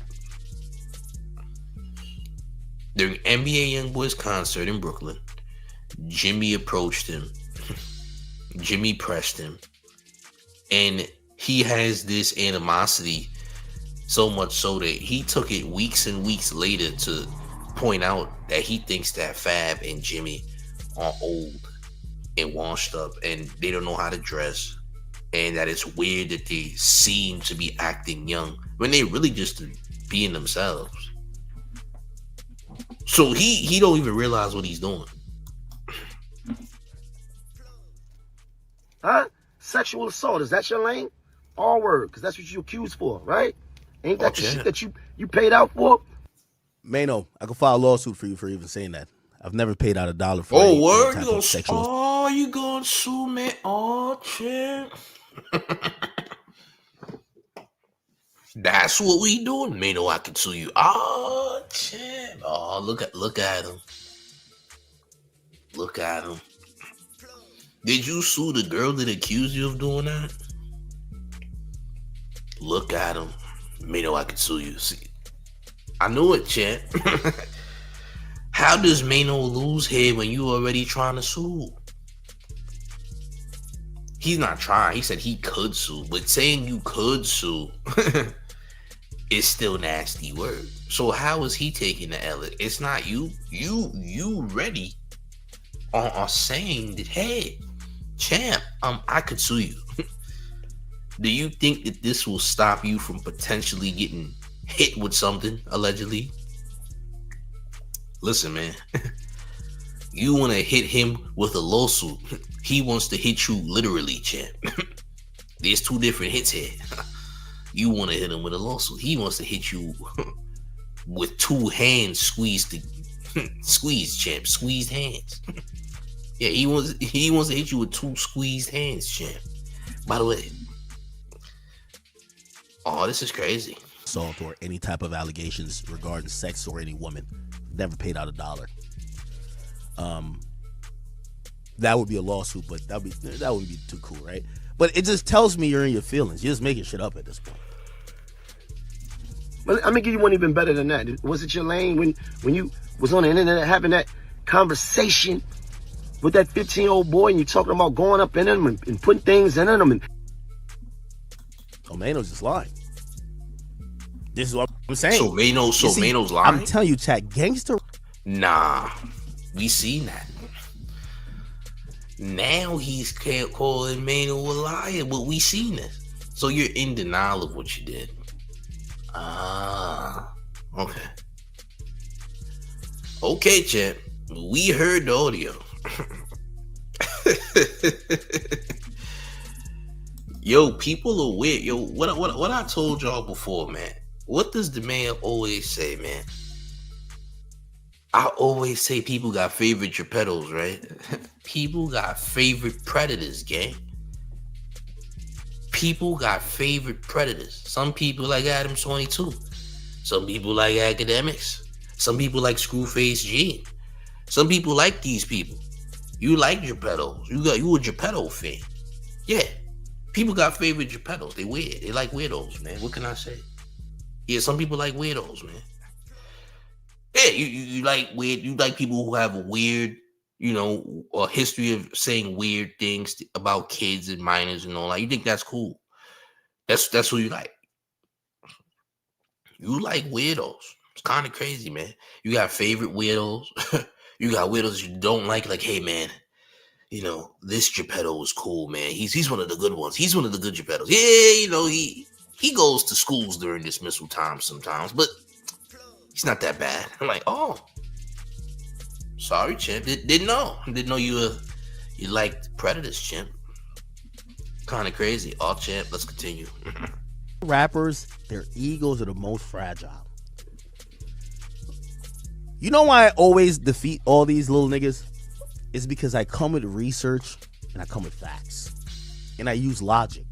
During NBA YoungBoy's concert in Brooklyn, Jimmy approached him. Jimmy pressed him. And he has this animosity so much so that he took it weeks and weeks later to point out that he thinks that Fab and Jimmy are old and washed up and they don't know how to dress, and that it's weird that they seem to be acting young when they really just being themselves. So he don't even realize what he's doing. Huh? Sexual assault, is that your lane? All word, because that's what you accused for, right? Ain't that the shit that you paid out for? Maino, I could file a lawsuit for you for even saying that. I've never paid out $1 for Oh, any word? type of sexual. Oh, you gonna sue me? Oh, champ. That's what we doing, Maino. I can sue you. Oh, champ. Oh, look at him. Look at him. Did you sue the girl that accused you of doing that? Look at him. Maino, I can sue you. See, I knew it, champ. How does Maino lose head when you already trying to sue? He's not trying. He said he could sue, but saying you could sue is still nasty word. So how is he taking the L? It's not you. You ready are saying that, hey, champ, I could sue you. Do you think that this will stop you from potentially getting hit with something, allegedly? Listen, man. You want to hit him with a lawsuit. He wants to hit you literally, champ. There's two different hits here. You want to hit him with a lawsuit. He wants to hit you with two hands squeezed, champ. Squeezed hands. Yeah, he wants to hit you with two squeezed hands, champ. By the way, oh, this is crazy. Assault or any type of allegations regarding sex or any woman. Never paid out $1. That would be a lawsuit, but that would be too cool, right? But it just tells me you're in your feelings. You're just making shit up at this point. Well, I'm gonna give you one even better than that. Was it your lane when you was on the internet having that conversation with that 15-year-old boy and you talking about going up in him and putting things in him? Oh, Maino's just lying. This is what I'm saying. So Maino's lying? I'm telling you, chat, gangster. Nah, we seen that. Now he's calling Maino a liar, but we seen this. So you're in denial of what you did. Ah, okay. Okay, champ. We heard the audio. Yo, people are weird. Yo, what I told y'all before, man. What does the man always say, man? I always say people got favorite geppettos, right? People got favorite predators, gang. People got favorite predators. Some people like Adams 22. Some people like Akademiks. Some people like Screwface G. Some people like these people. You like geppettos. You a geppetto fan. Yeah. People got favorite geppettos. They weird. They like weirdos, man. What can I say? Yeah, some people like weirdos, man. Yeah, you like weird. You like people who have a weird, a history of saying weird things about kids and minors and all that. You think that's cool? That's who you like. You like weirdos. It's kind of crazy, man. You got favorite weirdos. You got weirdos you don't like hey, man, this Geppetto is cool, man. He's one of the good ones. He's one of the good Geppettos. Yeah, he goes to schools during dismissal time sometimes, but he's not that bad. I'm like, oh, sorry, champ. Didn't know you liked predators, champ. Kind of crazy. Oh, champ, let's continue. Rappers, their egos are the most fragile. You know why I always defeat all these little niggas? It's because I come with research and I come with facts. And I use logic.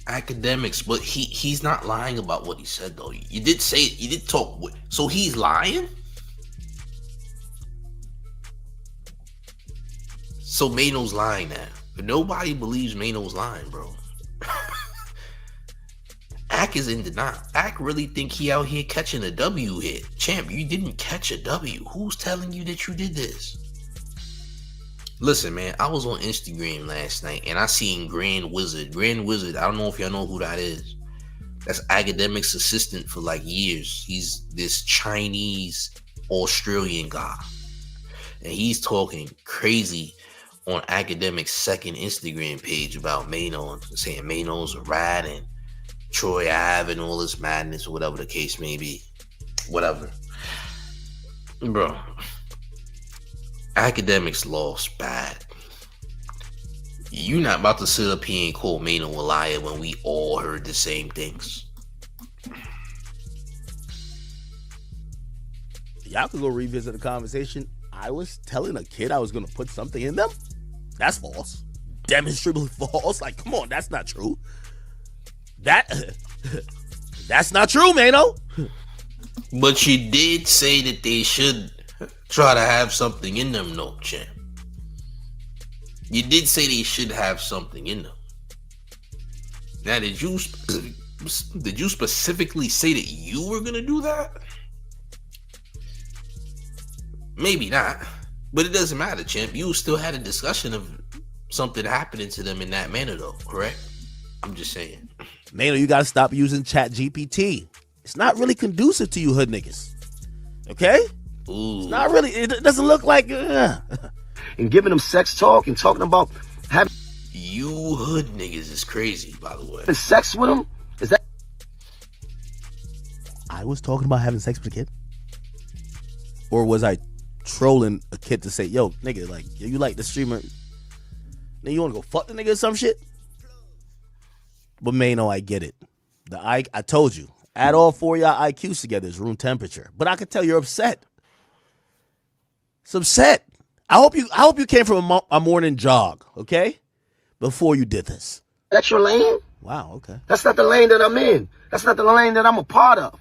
Akademiks, but he's not lying about what he said, though. You did say it. You did talk. So he's lying? So Maino's lying now. But nobody believes Maino's lying, bro. Ak is in denial. Ak really think he out here catching a W here. Champ, you didn't catch a W. Who's telling you that you did this? Listen, man, I was on Instagram last night and I seen Grand Wizard. Grand Wizard, I don't know if y'all know who that is. That's Akademiks' assistant for like years. He's this Chinese Australian guy. And he's talking crazy on Akademiks' second Instagram page about Maino and saying Maino's a rat and Troy Ave and all this madness or whatever the case may be. Whatever. Bro, Akademiks lost bad. You not about to sit up here and call Maino a liar when we all heard the same things. Y'all could go revisit the conversation. I was telling a kid I was going to put something in them. That's false. Demonstrably false. Like, come on, that's not true. That's not true, Maino. But you did say that they should try to have something in them, no, champ. You did say they should have something in them. Now, did you specifically say that you were gonna do that? Maybe not, but it doesn't matter, champ. You still had a discussion of something happening to them in that manner, though, correct? I'm just saying. Maino, you gotta stop using ChatGPT. It's not really conducive to you hood niggas. Okay? Ooh. It's not really. It doesn't look like. And giving them sex talk and talking about having You hood niggas is crazy, by the way. sex with them. Is that? I was talking about having sex with a kid, or was I trolling a kid to say, "Yo, nigga, like you like the streamer? Then you want to go fuck the nigga or some shit?" But Maino, I get it. I told you, add all four of y'all IQs together is room temperature. But I could tell you're upset. It's upset. I hope you came from a morning jog, okay? Before you did this. That's your lane? Wow, okay. That's not the lane that I'm in. That's not the lane that I'm a part of.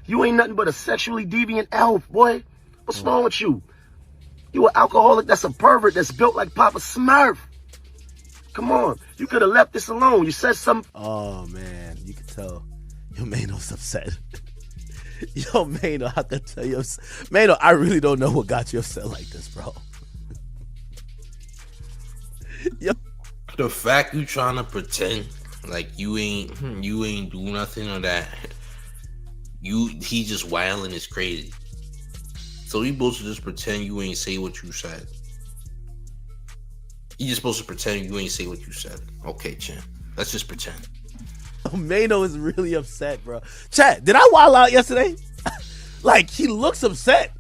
You ain't nothing but a sexually deviant elf, boy. What's wrong with you? You an alcoholic that's a pervert that's built like Papa Smurf. Come on. You could have left this alone. You said something. Oh, man. You can tell. Yo, Maino's upset. Yo, Maino, I can tell you. Maino, I really don't know what got you upset like this, bro. Yo. The fact you trying to pretend like you ain't do nothing or that he just wilding is crazy. So you supposed to just pretend you ain't say what you said. You just supposed to pretend you ain't say what you said. Okay, champ. Let's just pretend. Maino is really upset, bro. Chat, did I wild out yesterday? Like, he looks upset.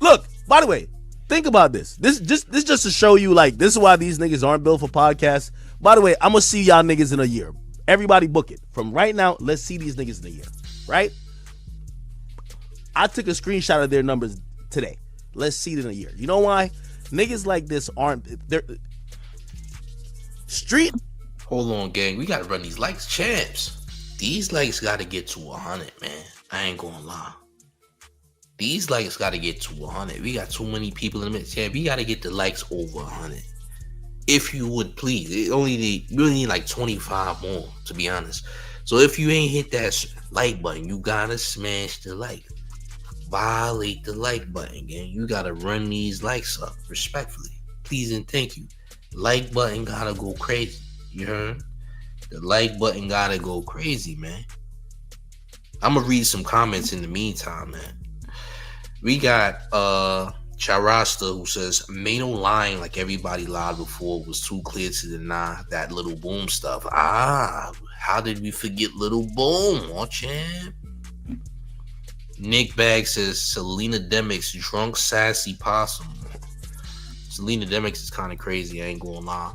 Look, by the way, think about this. This just to show you, like, this is why these niggas aren't built for podcasts. By the way, I'm gonna see y'all niggas in a year. Everybody book it. From right now, let's see these niggas in a year. Right? I took a screenshot of their numbers today. Let's see it in a year. You know why? Niggas like this they're street. Hold on, gang. We gotta run these likes, champs. These likes gotta get to 100, man. I ain't gonna lie. These likes gotta get to 100. We got too many people in the mix. Yeah, we gotta get the likes over 100. If you would please. We only need like 25 more, to be honest. So if you ain't hit that like button, you gotta smash the like. Violate the like button, gang. You gotta run these likes up respectfully. Please and thank you. Like button gotta go crazy. You heard? The like button gotta go crazy, man. I'm gonna read some comments in the meantime, man. We got Charasta who says Maino lying like everybody lied before was too clear to deny that Little Boom stuff. How did we forget Little Boom? Oh, champ. Nick Bag says Selena Demix drunk sassy possum. Selena Demix is kind of crazy, I ain't gonna lie.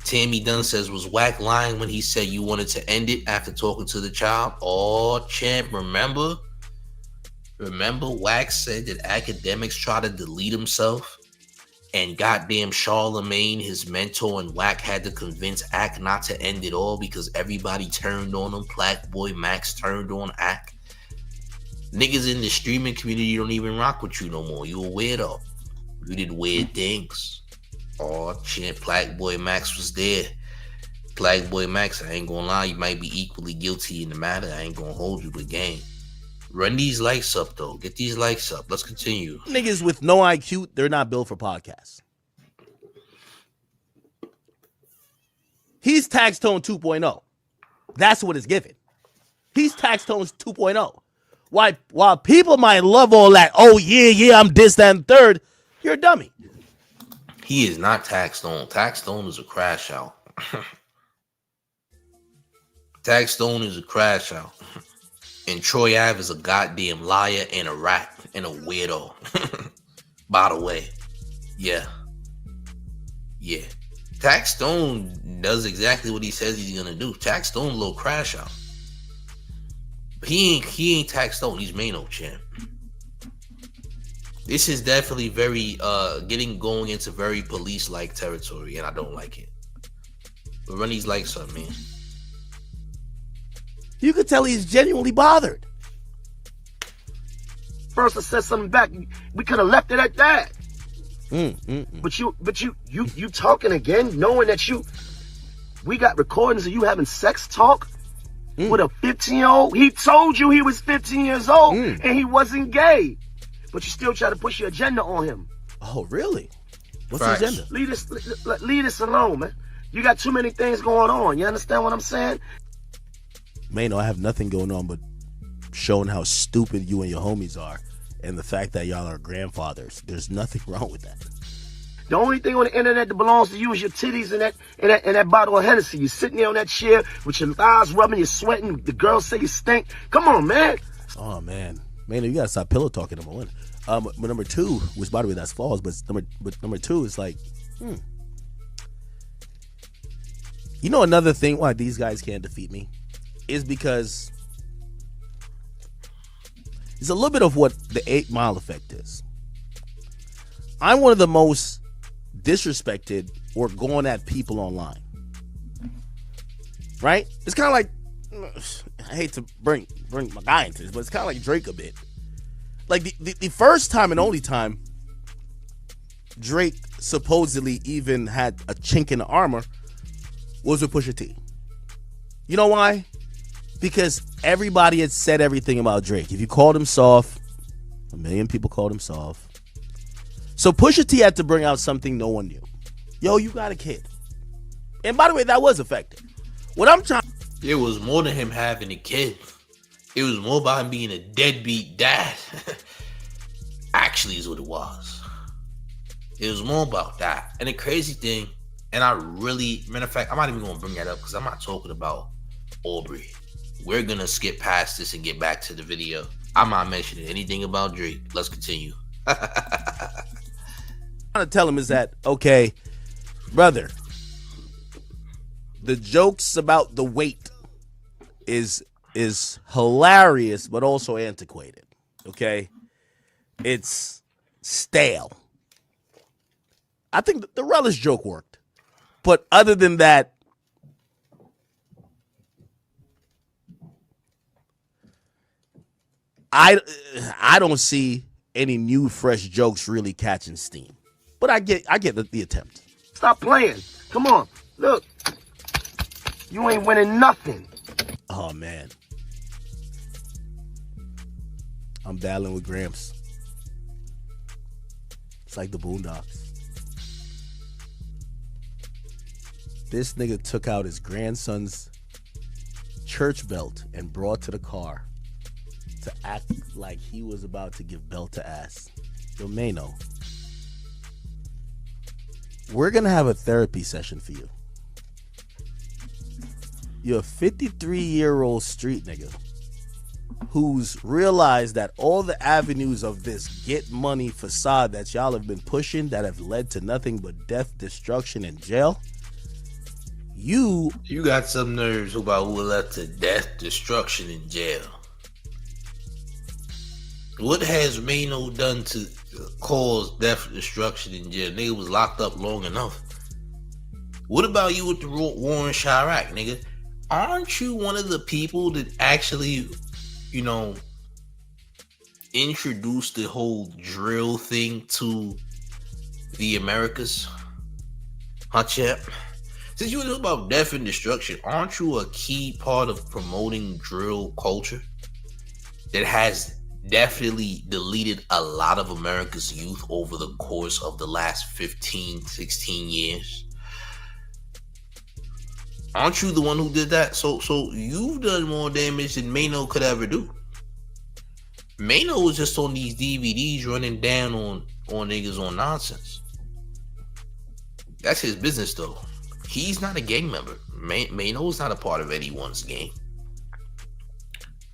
Tammy Dunn says, was Wack lying when he said you wanted to end it after talking to the child? Oh, champ, remember? Remember Wack said that Akademiks tried to delete himself? And goddamn Charlemagne, his mentor, and Wack had to convince Ak not to end it all because everybody turned on him. Black Boy Max turned on Ak. Niggas in the streaming community don't even rock with you no more. You a weirdo. You did weird things. Oh, champ, Black Boy Max was there. Black Boy Max, I ain't gonna lie, you might be equally guilty in the matter. I ain't gonna hold you, but gang, run these likes up though. Get these likes up. Let's continue. Niggas with no IQ, they're not built for podcasts. He's Tax Tone 2.0. That's what it's given. He's Tax Tone's 2.0. While people might love all that, oh yeah, I'm this, that, and third, you're a dummy. He is not Tax Stone. Tax Stone is a crash out. Tax Stone is a crash out. And Troy Ave is a goddamn liar and a rat and a weirdo. By the way. Yeah. Tax Stone does exactly what he says he's gonna do. Tax Stone a little crash out. But he ain't Tax Stone, he's Maino, champ. This is definitely very going into very police-like territory, and I don't like it. But run these likes up, man. You could tell he's genuinely bothered. First, I said something back. We could have left it at that. But you talking again, knowing that we got recordings of you having sex talk with a 15-year-old. He told you he was 15 years old and he wasn't gay, but you still try to push your agenda on him. Oh, really? What's Facts. the agenda? Leave this alone, man. You got too many things going on. You understand what I'm saying? Maino, I have nothing going on but showing how stupid you and your homies are, and the fact that y'all are grandfathers. There's nothing wrong with that. The only thing on the internet that belongs to you is your titties and that bottle of Hennessy. You're sitting there on that chair with your thighs rubbing, you're sweating. The girls say you stink. Come on, man. Oh man, Maino, you gotta stop pillow talking. Number one, but number two, which by the way that's false. But number two is like, you know, another thing why these guys can't defeat me is because it's a little bit of what the 8 Mile effect is. I'm one of the most disrespected or going at people online. Right? It's kind of like, I hate to bring my guy into this, but it's kind of like Drake a bit. Like the first time and only time Drake supposedly even had a chink in the armor was with Pusha T. You know why? Because everybody had said everything about Drake. If you called him soft, 1 million people called him soft. So Pusha T had to bring out something no one knew. Yo, you got a kid. And by the way, that was effective. What I'm trying... It was more than him having a kid. It was more about him being a deadbeat dad. Actually is what it was. It was more about that. And the crazy thing, and matter of fact, I'm not even going to bring that up because I'm not talking about Aubrey. We're going to skip past this and get back to the video. I'm not mentioning anything about Drake. Let's continue. trying to tell him is that, okay, brother, the jokes about the weight is hilarious, but also antiquated. Okay? It's stale. I think the relish joke worked. But other than that, I don't see any new fresh jokes really catching steam. But I get the attempt. Stop playing. Come on. Look. You ain't winning nothing. Oh, man. I'm battling with Gramps. It's like the Boondocks. This nigga took out his grandson's church belt and brought to the car to act like he was about to give belt to ass. Yo, Maino, we're going to have a therapy session for you. You're a 53-year-old street nigga who's realized that all the avenues of this get money facade that y'all have been pushing that have led to nothing but death, destruction, and jail. You got some nerves about who led to death, destruction, and jail. What has Maino done to cause death, destruction, and jail? Nigga was locked up long enough. What about you with the war in Chirac, nigga? Aren't you one of the people that actually, introduced the whole drill thing to the Americas? Huh, champ? Since you were talking about death and destruction, aren't you a key part of promoting drill culture that has definitely deleted a lot of America's youth over the course of the last 15, 16 years? Aren't you the one who did that? So you've done more damage than Maino could ever do. Maino was just on these DVDs running down on niggas on nonsense. That's his business though. He's not a gang member. Maino's not a part of anyone's gang.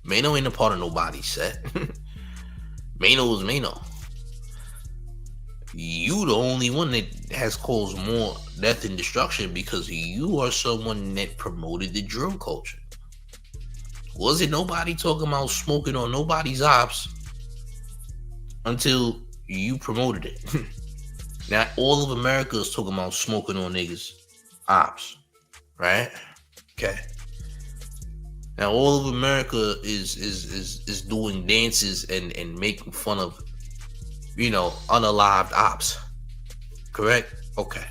Maino ain't a part of nobody's set. Maino is Maino. You the only one that has caused more death and destruction because you are someone that promoted the drill culture. Wasn't nobody talking about smoking on nobody's ops until you promoted it. Now all of America is talking about smoking on niggas' ops, right? Okay. Now all of America is doing dances and making fun of, unalived ops. Correct? Okay.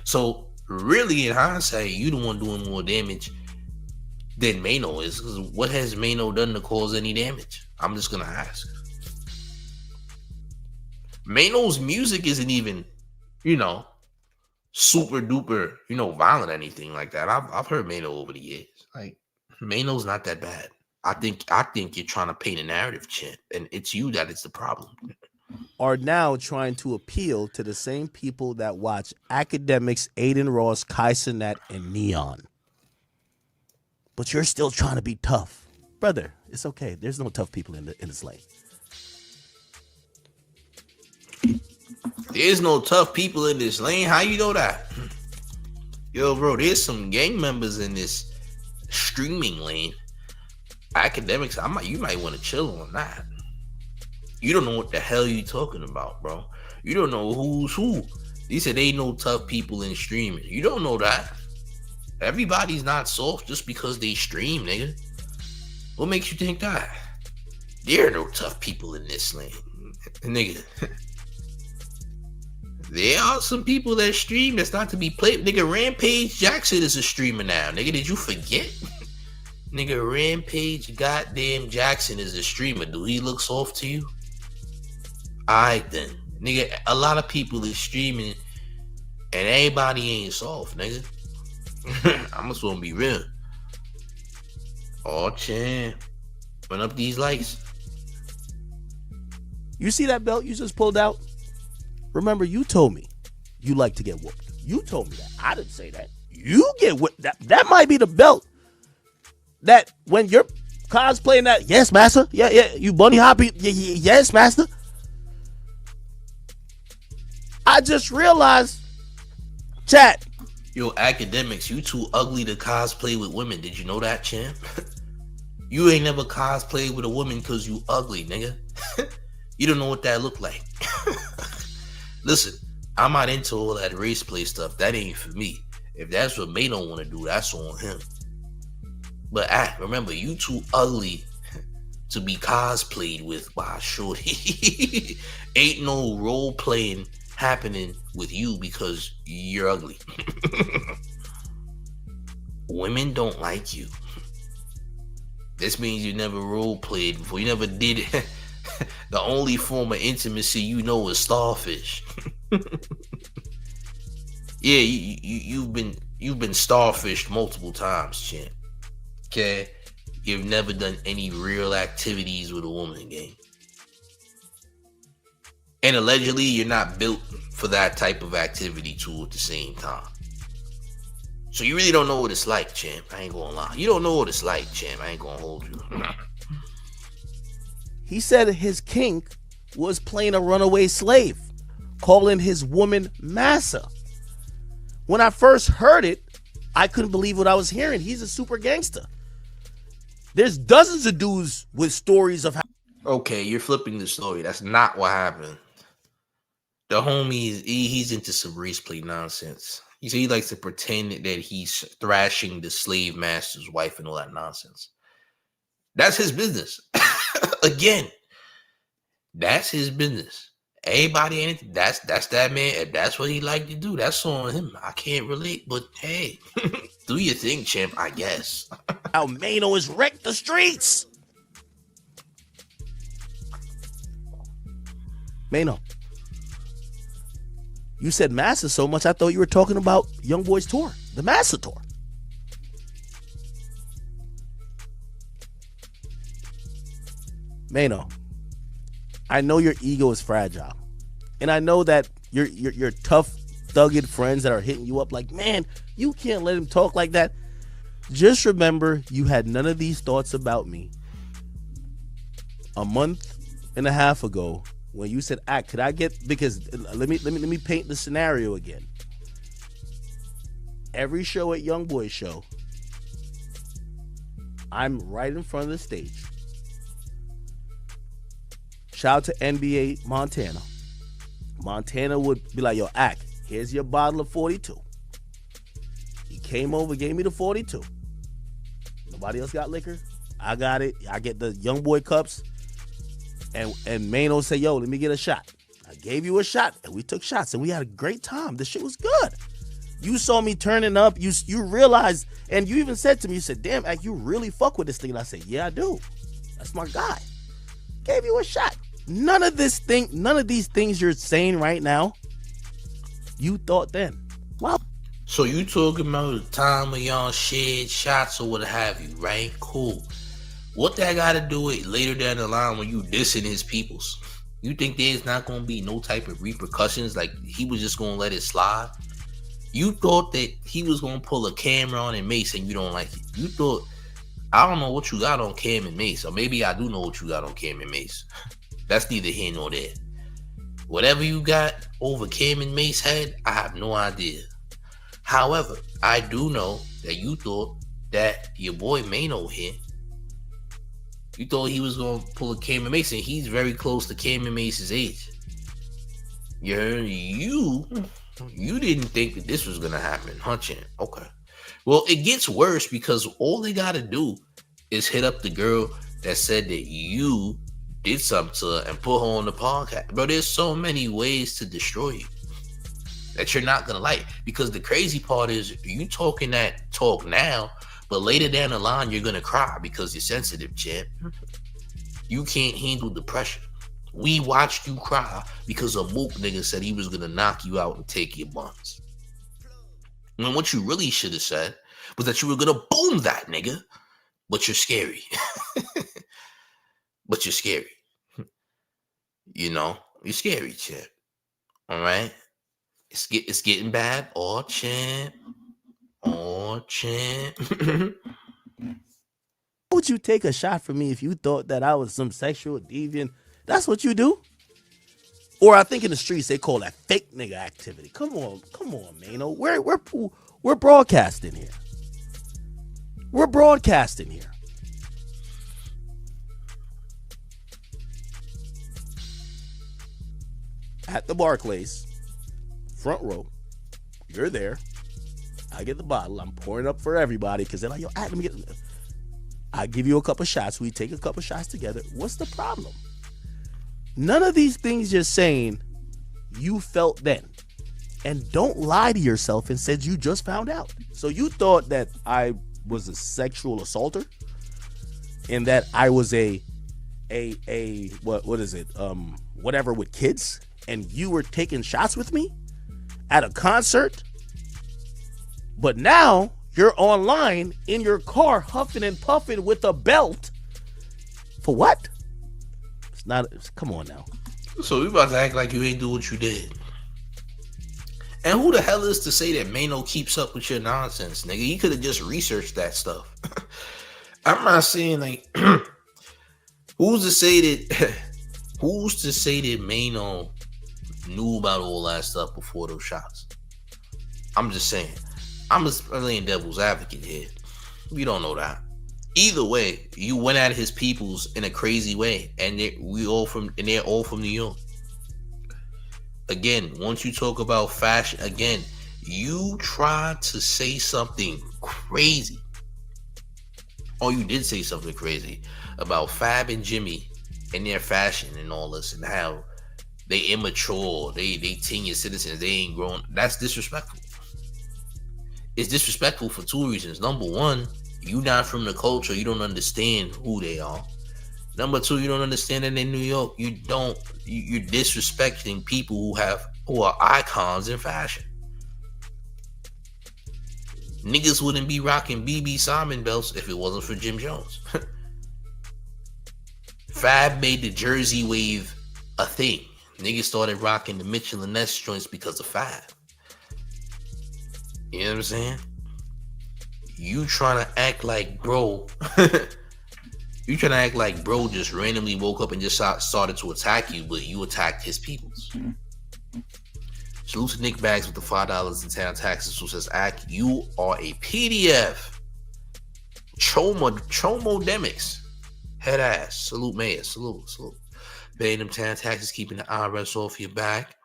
So really in hindsight, you the one doing more damage than Maino is. Because what has Maino done to cause any damage? I'm just gonna ask. Maino's music isn't even, super duper, violent or anything like that. I've heard Maino over the years. Like, Maino's not that bad. I think you're trying to paint a narrative, Chin, and it's you that is the problem. Are now trying to appeal to the same people that watch Akademiks, Aiden Ross, Kai Cenat, and Neon. But you're still trying to be tough. Brother, it's okay. There's no tough people in this lane. There's no tough people in this lane. How you know that? Yo, bro, there's some gang members in this streaming lane. Akademiks, you might want to chill on that. You don't know what the hell you talking about, bro. You don't know who's who. They said ain't no tough people in streaming. You don't know that. Everybody's not soft just because they stream, nigga. What makes you think that? There are no tough people in this lane, nigga. There are some people that stream that's not to be played. Nigga, Rampage Jackson is a streamer now. Nigga, did you forget? Nigga, Rampage goddamn Jackson is a streamer. Do he look soft to you? Alright then. Nigga, a lot of people is streaming and everybody ain't soft, nigga. I'm just gonna be real. Oh, Chan. Run up these lights. You see that belt you just pulled out? Remember, you told me you like to get whooped. You told me that. I didn't say that. You get whooped. That might be the belt that when you're cosplaying that, yes, master. Yeah, you bunny hopping. Yes, master. I just realized, chat. Yo, Akademiks, you too ugly to cosplay with women. Did you know that, champ? You ain't never cosplayed with a woman because you ugly, nigga. You don't know what that look like. Listen, I'm not into all that race play stuff. That ain't for me. If that's what May don't want to do, that's on him. But remember, you too ugly to be cosplayed with by a shorty. Ain't no role playing happening with you because you're ugly. Women don't like you. This means you never role played before. You never did it. The only form of intimacy you know is starfish. Yeah, you've been starfished multiple times, champ. Okay, you've never done any real activities with a woman, gang. And allegedly, you're not built for that type of activity too at the same time. So you really don't know what it's like, champ. I ain't gonna lie. You don't know what it's like, champ. I ain't gonna hold you. He said his kink was playing a runaway slave, calling his woman massa. When I first heard it, I couldn't believe what I was hearing. He's a super gangster. There's dozens of dudes with stories of how... Okay, you're flipping the story. That's not what happened. The homie, he's into some race play nonsense. He likes to pretend that he's thrashing the slave master's wife and all that nonsense. That's his business. Again, that's his business. Everybody ain't that's that man. If that's what he like to do, that's on him. I can't relate, but hey, do your thing, champ. I guess. How Maino has wrecked the streets. Maino, you said Massa so much, I thought you were talking about Young Boy's tour, the Massa tour. Maino, I know your ego is fragile, and I know that your tough, thugged friends that are hitting you up like, man, you can't let him talk like that. Just remember, you had none of these thoughts about me a month and a half ago when you said, could I get, because let me paint the scenario again. Every show at Young Boy Show, I'm right in front of the stage. Shout out to NBA Montana. Montana would be like, yo, here's your bottle of 42. He came over, gave me the 42. Nobody else got liquor. I got it. I get the Young Boy cups. And Maino said, yo, let me get a shot. I gave you a shot, and we took shots, and we had a great time. The shit was good. You saw me turning up. You realized, and you even said to me, you said, damn, you really fuck with this thing. And I said, yeah, I do. That's my guy. Gave you a shot. None of these things you're saying right now, you thought then. Wow. So you talking about the time when y'all shared shots or what have you, right? Cool. What that got to do with later down the line when you dissing his peoples? You think there's not going to be no type of repercussions? Like he was just going to let it slide? You thought that he was going to pull a camera on and Mace and you don't like it. You thought, I don't know what you got on Cam and Mace, or maybe I do know what you got on Cam and Mace. That's neither here nor there. Whatever you got over Cam and Mace's head, I have no idea. However, I do know that you thought that your boy Maino here, you thought he was going to pull a Cam and Mace, and he's very close to Cam and Mace's age. You heard? You didn't think that this was going to happen, huh, Chan? Okay. Well, it gets worse because all they got to do is hit up the girl that said that you did something to her and put her on the podcast. Bro, there's so many ways to destroy you that you're not going to like. Because the crazy part is you talking that talk now, but later down the line, you're going to cry because you're sensitive, champ. You can't handle the pressure. We watched you cry because a mook nigga said he was going to knock you out and take your buns. And what you really should have said was that you were going to boom that nigga, but you're scary. But you're scary. You know, you're scary, champ. All right? It's getting bad. Oh, champ. Oh, champ. Would you take a shot from me if you thought that I was some sexual deviant? That's what you do? Or I think in the streets they call that fake nigga activity. Come on, Maino. We're broadcasting here. We're broadcasting here. At the Barclays, front row, you're there. I get the bottle. I'm pouring up for everybody because they're like, yo, let me get. I give you a couple shots. We take a couple shots together. What's the problem? None of these things you're saying you felt then. And don't lie to yourself and said you just found out. So you thought that I was a sexual assaulter and that I was a what is it? Whatever with kids, and you were taking shots with me at a concert. But now you're online in your car huffing and puffing with a belt. For what? It's not. Come on now. So we about to act like you ain't do what you did. And who the hell is to say that Maino keeps up with your nonsense, nigga? He could have just researched that stuff. I'm not saying like who's to say that Maino knew about all that stuff before those shots. I'm just saying. I'm just playing devil's advocate here. We don't know that. Either way, you went at his peoples in a crazy way, and they're all from New York. Again, once you talk about fashion, again, you tried to say something crazy. Or you did say something crazy about Fab and Jimmy and their fashion and all this, and how they immature, they senior citizens, they ain't grown. That's disrespectful. It's disrespectful for two reasons. Number one, you not from the culture, you don't understand who they are. Number two, you don't understand that in New York, you're disrespecting people who are icons in fashion. Niggas wouldn't be rocking BB Simon belts if it wasn't for Jim Jones. Fab made the Jersey wave a thing. Niggas started rocking the Mitchell and Ness joints because of Fab. You know what I'm saying? You trying to act like bro. You trying to act like bro just randomly woke up and just started to attack you, but you attacked his peoples. Salute to Nick Bags with the $5 in town taxes who says, Ak, you are a PDF. Chomodemics. Head ass. Salute Mayor. Salute. Paying them town taxes, keeping the IRS off your back.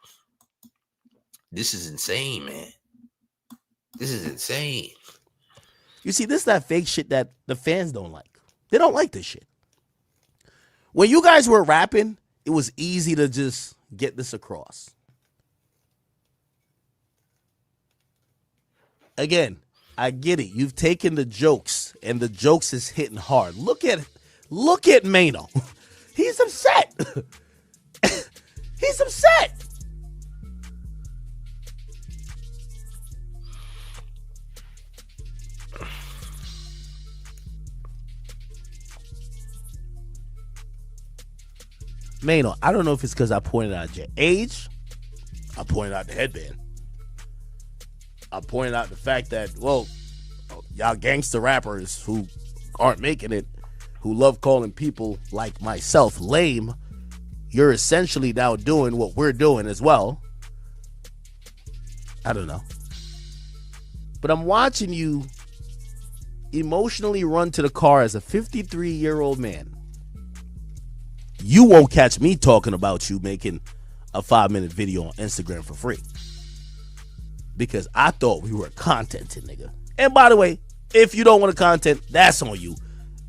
This is insane, man. This is insane. You see, this is that fake shit that the fans don't like. They don't like this shit. When you guys were rapping, it was easy to just get this across. Again, I get it. You've taken the jokes, and the jokes is hitting hard. Look at Maino. He's upset. He's upset. Maino, I don't know if it's because I pointed out your age. I pointed out the headband. I pointed out the fact that, well, y'all gangster rappers who aren't making it, who love calling people like myself lame, you're essentially now doing what we're doing as well. I don't know. But I'm watching you emotionally run to the car as a 53-year-old man. You won't catch me talking about you making a 5-minute video on Instagram for free. Because I thought we were contented, nigga. And by the way, if you don't want to content, that's on you.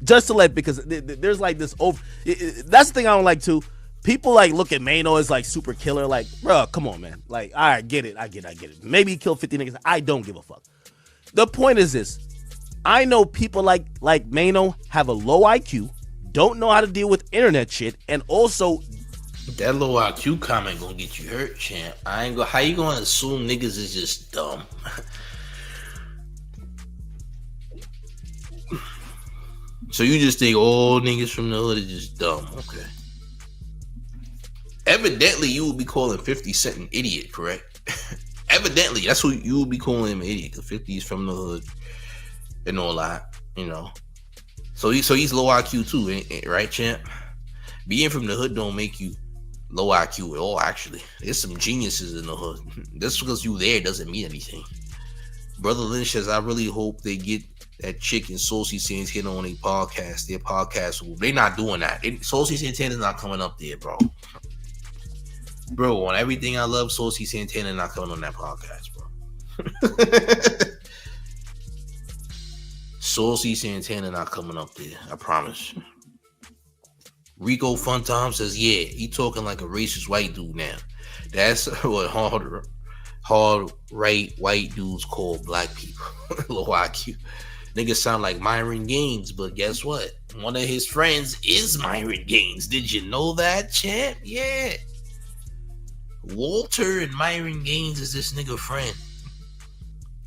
Just to let, because there's like this over. That's the thing I don't like too. People like look at Maino as like super killer. Like, bro, come on, man. Like, all right, get it. I get it. Maybe he killed 50 niggas. I don't give a fuck. The point is this. I know people like Maino have a low IQ, don't know how to deal with internet shit, and also that low IQ comment gonna get you hurt, champ. How you gonna assume niggas is just dumb? So you just think all niggas from the hood is just dumb? Okay. Evidently, you would be calling 50 Cent an idiot, correct? Evidently, that's who you would be calling him an idiot, because 50 is from the hood and all that, you know. So he's low IQ too, right, champ? Being from the hood don't make you low IQ at all, actually. There's some geniuses in the hood. Just because you there doesn't mean anything. Brother Lynch says, I really hope they get that chick and Saucy Santana on their podcast. Their podcast, they're not doing that. Saucy Santana's not coming up there, bro. Bro, on everything I love, Saucy Santana not coming on that podcast, bro. Saucy Santana not coming up there, I promise. Rico Funtime says, yeah, he talking like a racist white dude now. That's what hard right white dudes call black people. Low IQ. Niggas sound like Myron Gaines, but guess what? One of his friends is Myron Gaines. Did you know that, champ? Yeah. Walter and Myron Gaines is this nigga friend.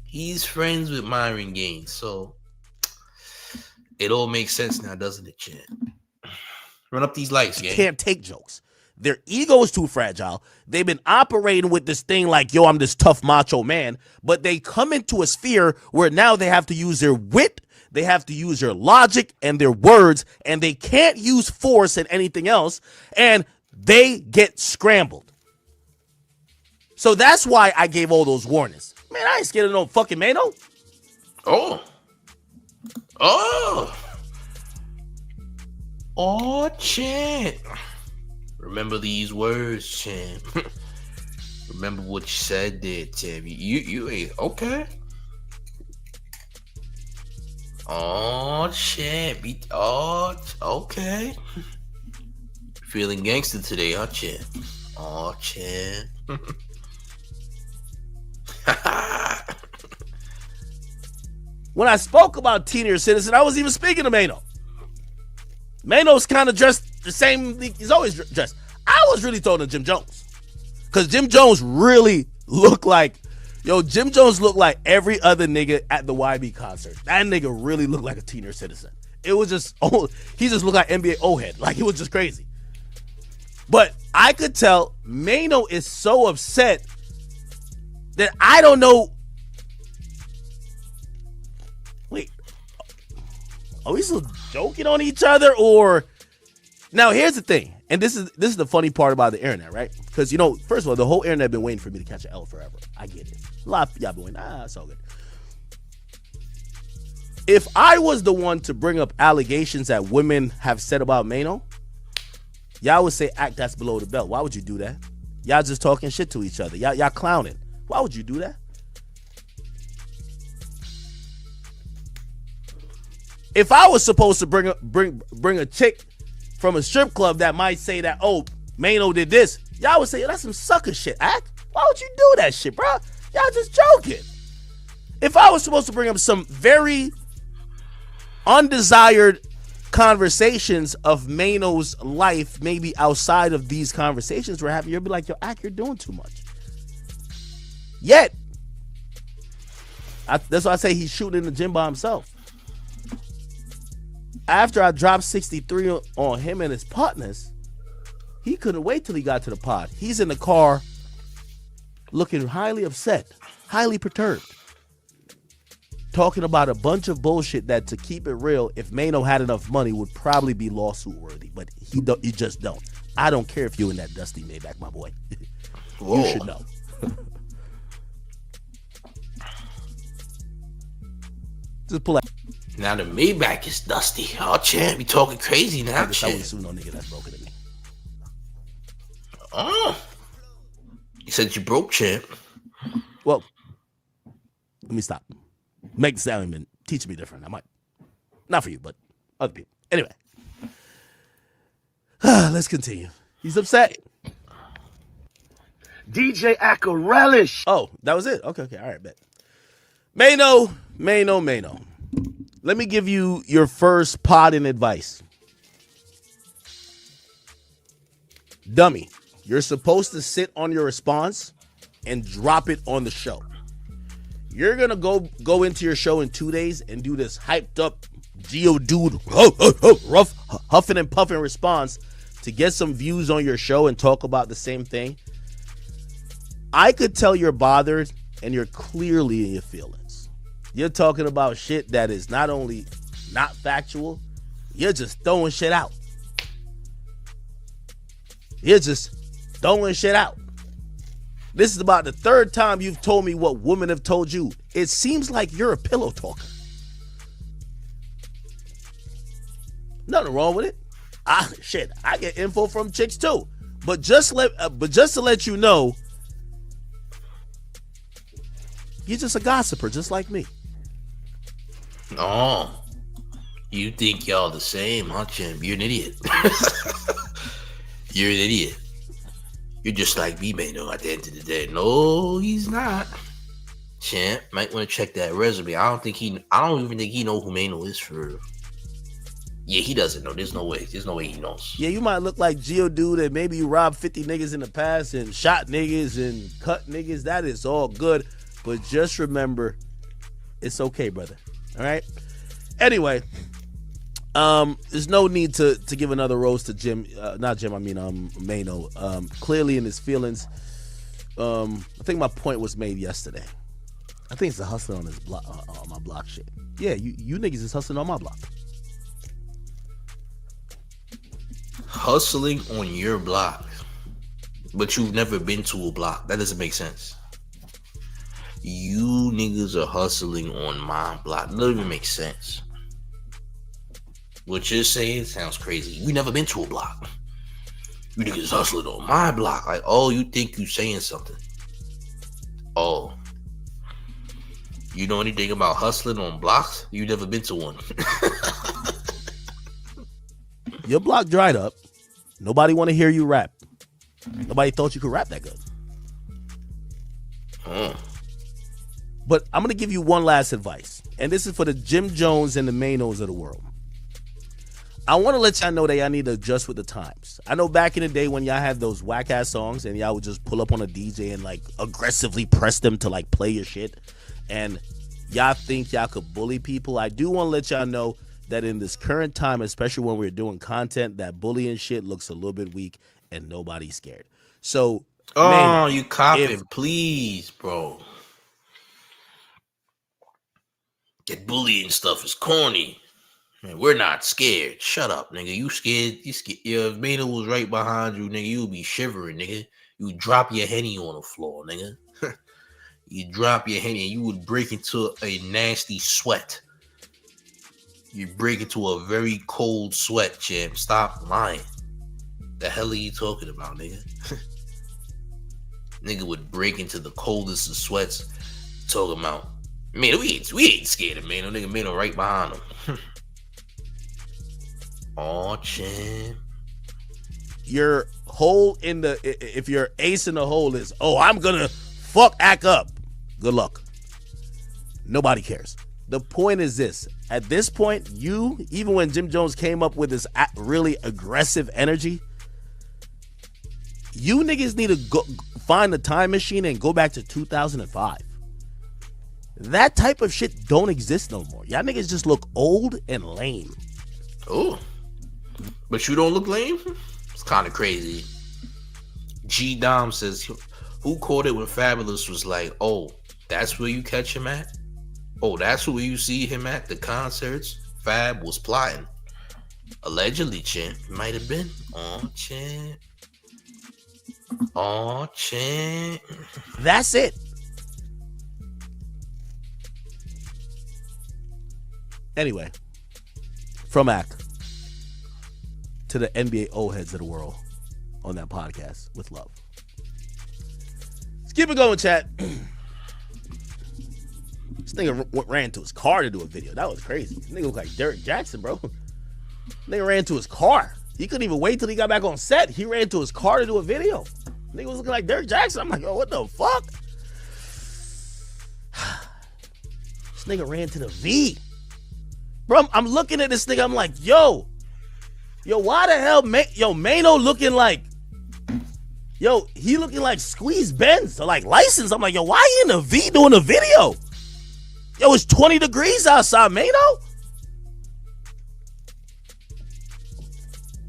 He's friends with Myron Gaines, so it all makes sense now, doesn't it, champ? Run up these lights, gang. Can't take jokes. Their ego is too fragile. They've been operating with this thing like, yo, I'm this tough macho man. But they come into a sphere where now they have to use their wit, they have to use their logic and their words, and they can't use force and anything else, and they get scrambled. So that's why I gave all those warnings. Man, I ain't scared of no fucking Maino. Oh, champ. Remember these words, champ. Remember what you said there, champ. You ain't okay. Oh, champ. Oh, okay. Feeling gangster today, huh, champ? Oh, champ. When I spoke about senior citizen, I was even speaking to Maino. Maino's kind of dressed the same. He's always dressed. I was really throwing to Jim Jones. Because Jim Jones really looked like, Jim Jones looked like every other nigga at the YB concert. That nigga really looked like a senior citizen. It was just, he just looked like NBA O-head. Like, it was just crazy. But I could tell Maino is so upset that I don't know. Wait, are we still joking on each other? Or now here's the thing, and this is the funny part about the internet, right? Because first of all, the whole internet been waiting for me to catch an L forever. I get it. A lot of y'all been waiting. It's all good. If I was the one to bring up allegations that women have said about Maino, y'all would say, "Act, that's below the belt." Why would you do that? Y'all just talking shit to each other. Y'all clowning. Why would you do that? If I was supposed to bring a chick from a strip club that might say that, "Oh, Maino did this," y'all would say, "Yo, that's some sucker shit, Act. Why would you do that shit, bro? Y'all just joking." If I was supposed to bring up some very undesired conversations of Maino's life, maybe outside of these conversations we're having, you'll be like, "Yo, Act, you're doing too much." Yet, that's why I say he's shooting in the gym by himself. After I dropped 63 on him and his partners, he couldn't wait till he got to the pod. He's in the car looking highly upset, highly perturbed, talking about a bunch of bullshit that, to keep it real, if Maino had enough money, would probably be lawsuit worthy, but he just don't. I don't care if you in that dusty Maybach, my boy. You should know. Just pull out. Now the Maybach is dusty. Oh, champ, you talking crazy now, I champ. wouldn't sue no nigga that's broker than me. Oh, you said you broke, champ. Well, let me stop. Make the sound and teach me different. I might. Not for you, but other people. Anyway. Let's continue. He's upset. DJ Akademiks. Oh, that was it? Okay. All right, bet. Maino. Let me give you your first podding advice. Dummy, you're supposed to sit on your response and drop it on the show. You're going to go into your show in 2 days and do this hyped up Geodude rough huffing and puffing response to get some views on your show and talk about the same thing. I could tell you're bothered and you're clearly in your feelings. You're talking about shit that is not only not factual, you're just throwing shit out. This is about the third time you've told me what women have told you. It seems like you're a pillow talker. Nothing wrong with it. I get info from chicks too. But just to let you know, you're just a gossiper, just like me. Oh, you think y'all the same, huh, champ? You're an idiot. You're an idiot. You're just like me, Maino, at the end of the day. No, he's not. Champ, might want to check that resume. I don't even think he know who Maino is for real. Yeah, he doesn't know. There's no way he knows. Yeah, you might look like Geodude and maybe you robbed 50 niggas in the past and shot niggas and cut niggas. That is all good. But just remember, it's okay, brother. All right? Anyway, there's no need to give another rose to Maino. Clearly in his feelings. I think my point was made yesterday. I think it's the hustling on his block, on my block shit. Yeah, you niggas is hustling on my block. Hustling on your block, but you've never been to a block. That doesn't make sense. You niggas are hustling on my block. That doesn't even make sense. What you're saying sounds crazy. You never been to a block. You niggas hustling on my block. Like, oh, you think you saying something. Oh. You know anything about hustling on blocks? You never been to one. Your block dried up. Nobody want to hear you rap. Nobody thought you could rap that good. Huh. But I'm gonna give you one last advice, and this is for the Jim Jones and the Mainos of the world. I want to let y'all know that y'all need to adjust with the times. I know back in the day when y'all had those whack ass songs and y'all would just pull up on a DJ and like aggressively press them to like play your shit, and y'all think y'all could bully people. I do want to let y'all know that in this current time, especially when we're doing content, that bullying shit looks a little bit weak and nobody's scared. So, Maino, you copping, please, bro. That bullying stuff is corny. Man, we're not scared. Shut up, nigga. You scared? You scared? Yeah, if Maino was right behind you, nigga, you would be shivering, nigga. You would drop your henny on the floor, nigga. You drop your henny and you would break into a nasty sweat. You break into a very cold sweat, champ. Stop lying. The hell are you talking about, nigga? Nigga would break into the coldest of sweats. Talking about, man, we ain't scared of Maino. Nigga, Maino right behind him. Oh, champ. Your hole in the, if your ace in the hole is, oh, I'm gonna fuck act up. Good luck. Nobody cares. The point is this. At this point, you, even when Jim Jones came up with this really aggressive energy, you niggas need to go find the time machine and go back to 2005. That type of shit don't exist no more. Y'all niggas just look old and lame. Oh. But you don't look lame? It's kind of crazy. G Dom says, who caught it when Fabulous was like, oh, that's where you catch him at? Oh, that's where you see him at the concerts? Fab was plotting. Allegedly, champ. Might have been. Oh, champ. Oh, champ. That's it. Anyway, from Ak to the NBA old heads of the world on that podcast with love. Let's keep it going, chat. This nigga ran to his car to do a video. That was crazy. This nigga looked like Derek Jackson, bro. Nigga ran to his car. He couldn't even wait till he got back on set. He ran to his car to do a video. Nigga was looking like Derek Jackson. I'm like, oh, what the fuck? This nigga ran to the V. Bro, I'm looking at this nigga. I'm like, yo, why the hell, Maino looking like, he looking like Squeeze Benz or like License. I'm like, yo, why you in the V doing a video? Yo, it's 20 degrees outside, Maino.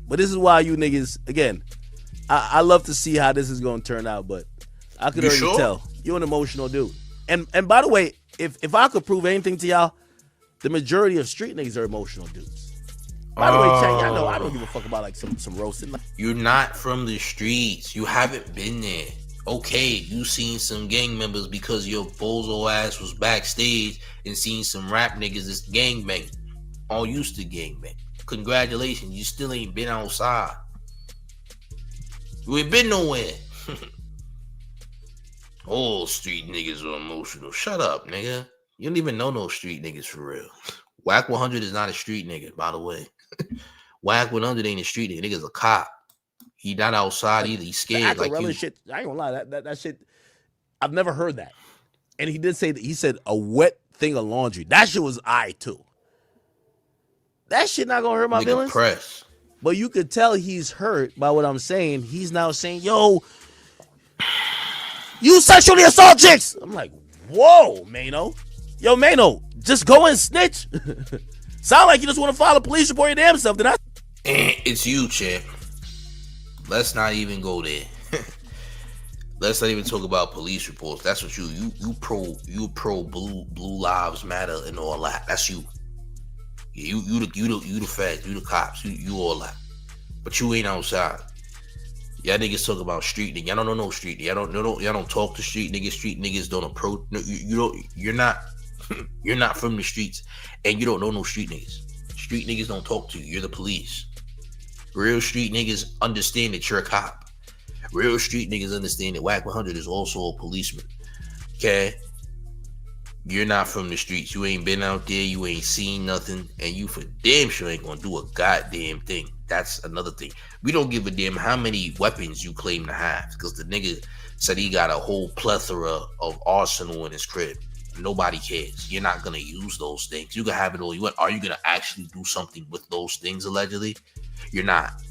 But this is why you niggas, again, I love to see how this is going to turn out, but I could already tell. You're an emotional dude. And by the way, if I could prove anything to y'all, the majority of street niggas are emotional dudes. By the way, chat, y'all know I don't give a fuck about like some roasting. You're not from the streets. You haven't been there. Okay, you seen some gang members because your bozo ass was backstage and seen some rap niggas that's gangbang. All used to gangbang. Congratulations, you still ain't been outside. You ain't been nowhere. All street niggas are emotional. Shut up, nigga. You don't even know no street niggas for real. Whack 100 is not a street nigga, by the way. Whack 100 ain't a street nigga. Nigga's a cop. He not outside either. He's scared. Like you. Shit, I ain't gonna lie. That shit, I've never heard that. And he did say that. He said a wet thing of laundry. That shit was too. That shit not gonna hurt my feelings. Press. But you could tell he's hurt by what I'm saying. He's now saying, yo, you sexually assault chicks. I'm like, whoa, Maino. Yo, Maino, just go and snitch. Sound like you just want to file a police report your damn self. It's you, champ. Let's not even go there. Let's not even talk about police reports. That's what you pro blue lives matter and all that. That's you. You the feds, you the cops, you all that. But you ain't outside. Y'all niggas talk about street niggas. Y'all don't know no street. Y'all don't talk to street niggas. Street niggas don't approach. No, you're not you're not from the streets, and you don't know no street niggas. Street niggas don't talk to you. You're the police. Real street niggas understand that you're a cop. Real street niggas understand that Whack 100 is also a policeman. Okay? You're not from the streets. You ain't been out there. You ain't seen nothing. And you for damn sure ain't gonna do a goddamn thing. That's another thing. We don't give a damn how many weapons you claim to have. Because the nigga said he got a whole plethora of arsenal in his crib. Nobody cares. You're not gonna use those things. You can have it all you want. Are you gonna actually do something with those things allegedly? You're not.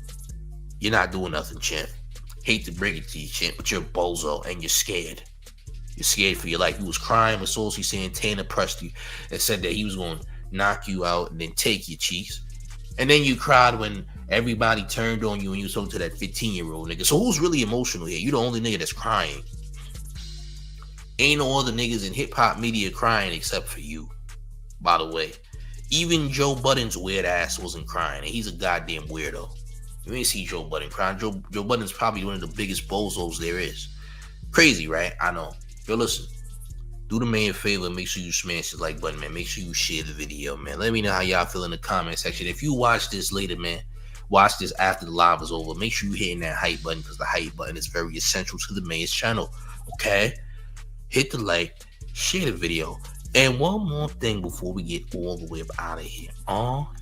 You're not doing nothing, champ. Hate to break it to you, champ, but you're a bozo and you're scared. You're scared for your life. You was crying with Saucy saying Tanner pressed you and said that he was going to knock you out and then take your cheeks. And then you cried when everybody turned on you and you was talking to that 15-year-old nigga. So who's really emotional here? You the only nigga that's crying. Ain't no other niggas in hip-hop media crying except for you, by the way. Even Joe Budden's weird ass wasn't crying, and he's a goddamn weirdo. You ain't see Joe Budden crying. Joe Budden's probably one of the biggest bozos there is. Crazy, right? I know. Yo, listen. Do the man a favor. Make sure you smash the like button, man. Make sure you share the video, man. Let me know how y'all feel in the comment section. If you watch this later, man, watch this after the live is over. Make sure you hitting that hype button because the hype button is very essential to the man's channel. Okay? Hit the like, share the video. And one more thing before we get all the way up out of here.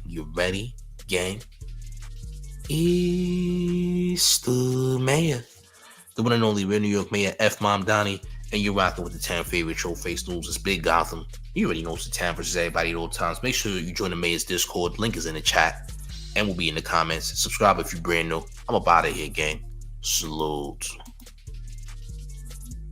You ready, gang? It's the mayor. The one and only real New York Mayor, F. Mom Donnie. And you're rocking with the 10 favorite Showface news. It's Big Gotham. You already know it's the 10 versus everybody at all times. Make sure you join the Mayor's Discord. Link is in the chat. And will be in the comments. Subscribe if you're brand new. I'm about out of here, gang. Salute.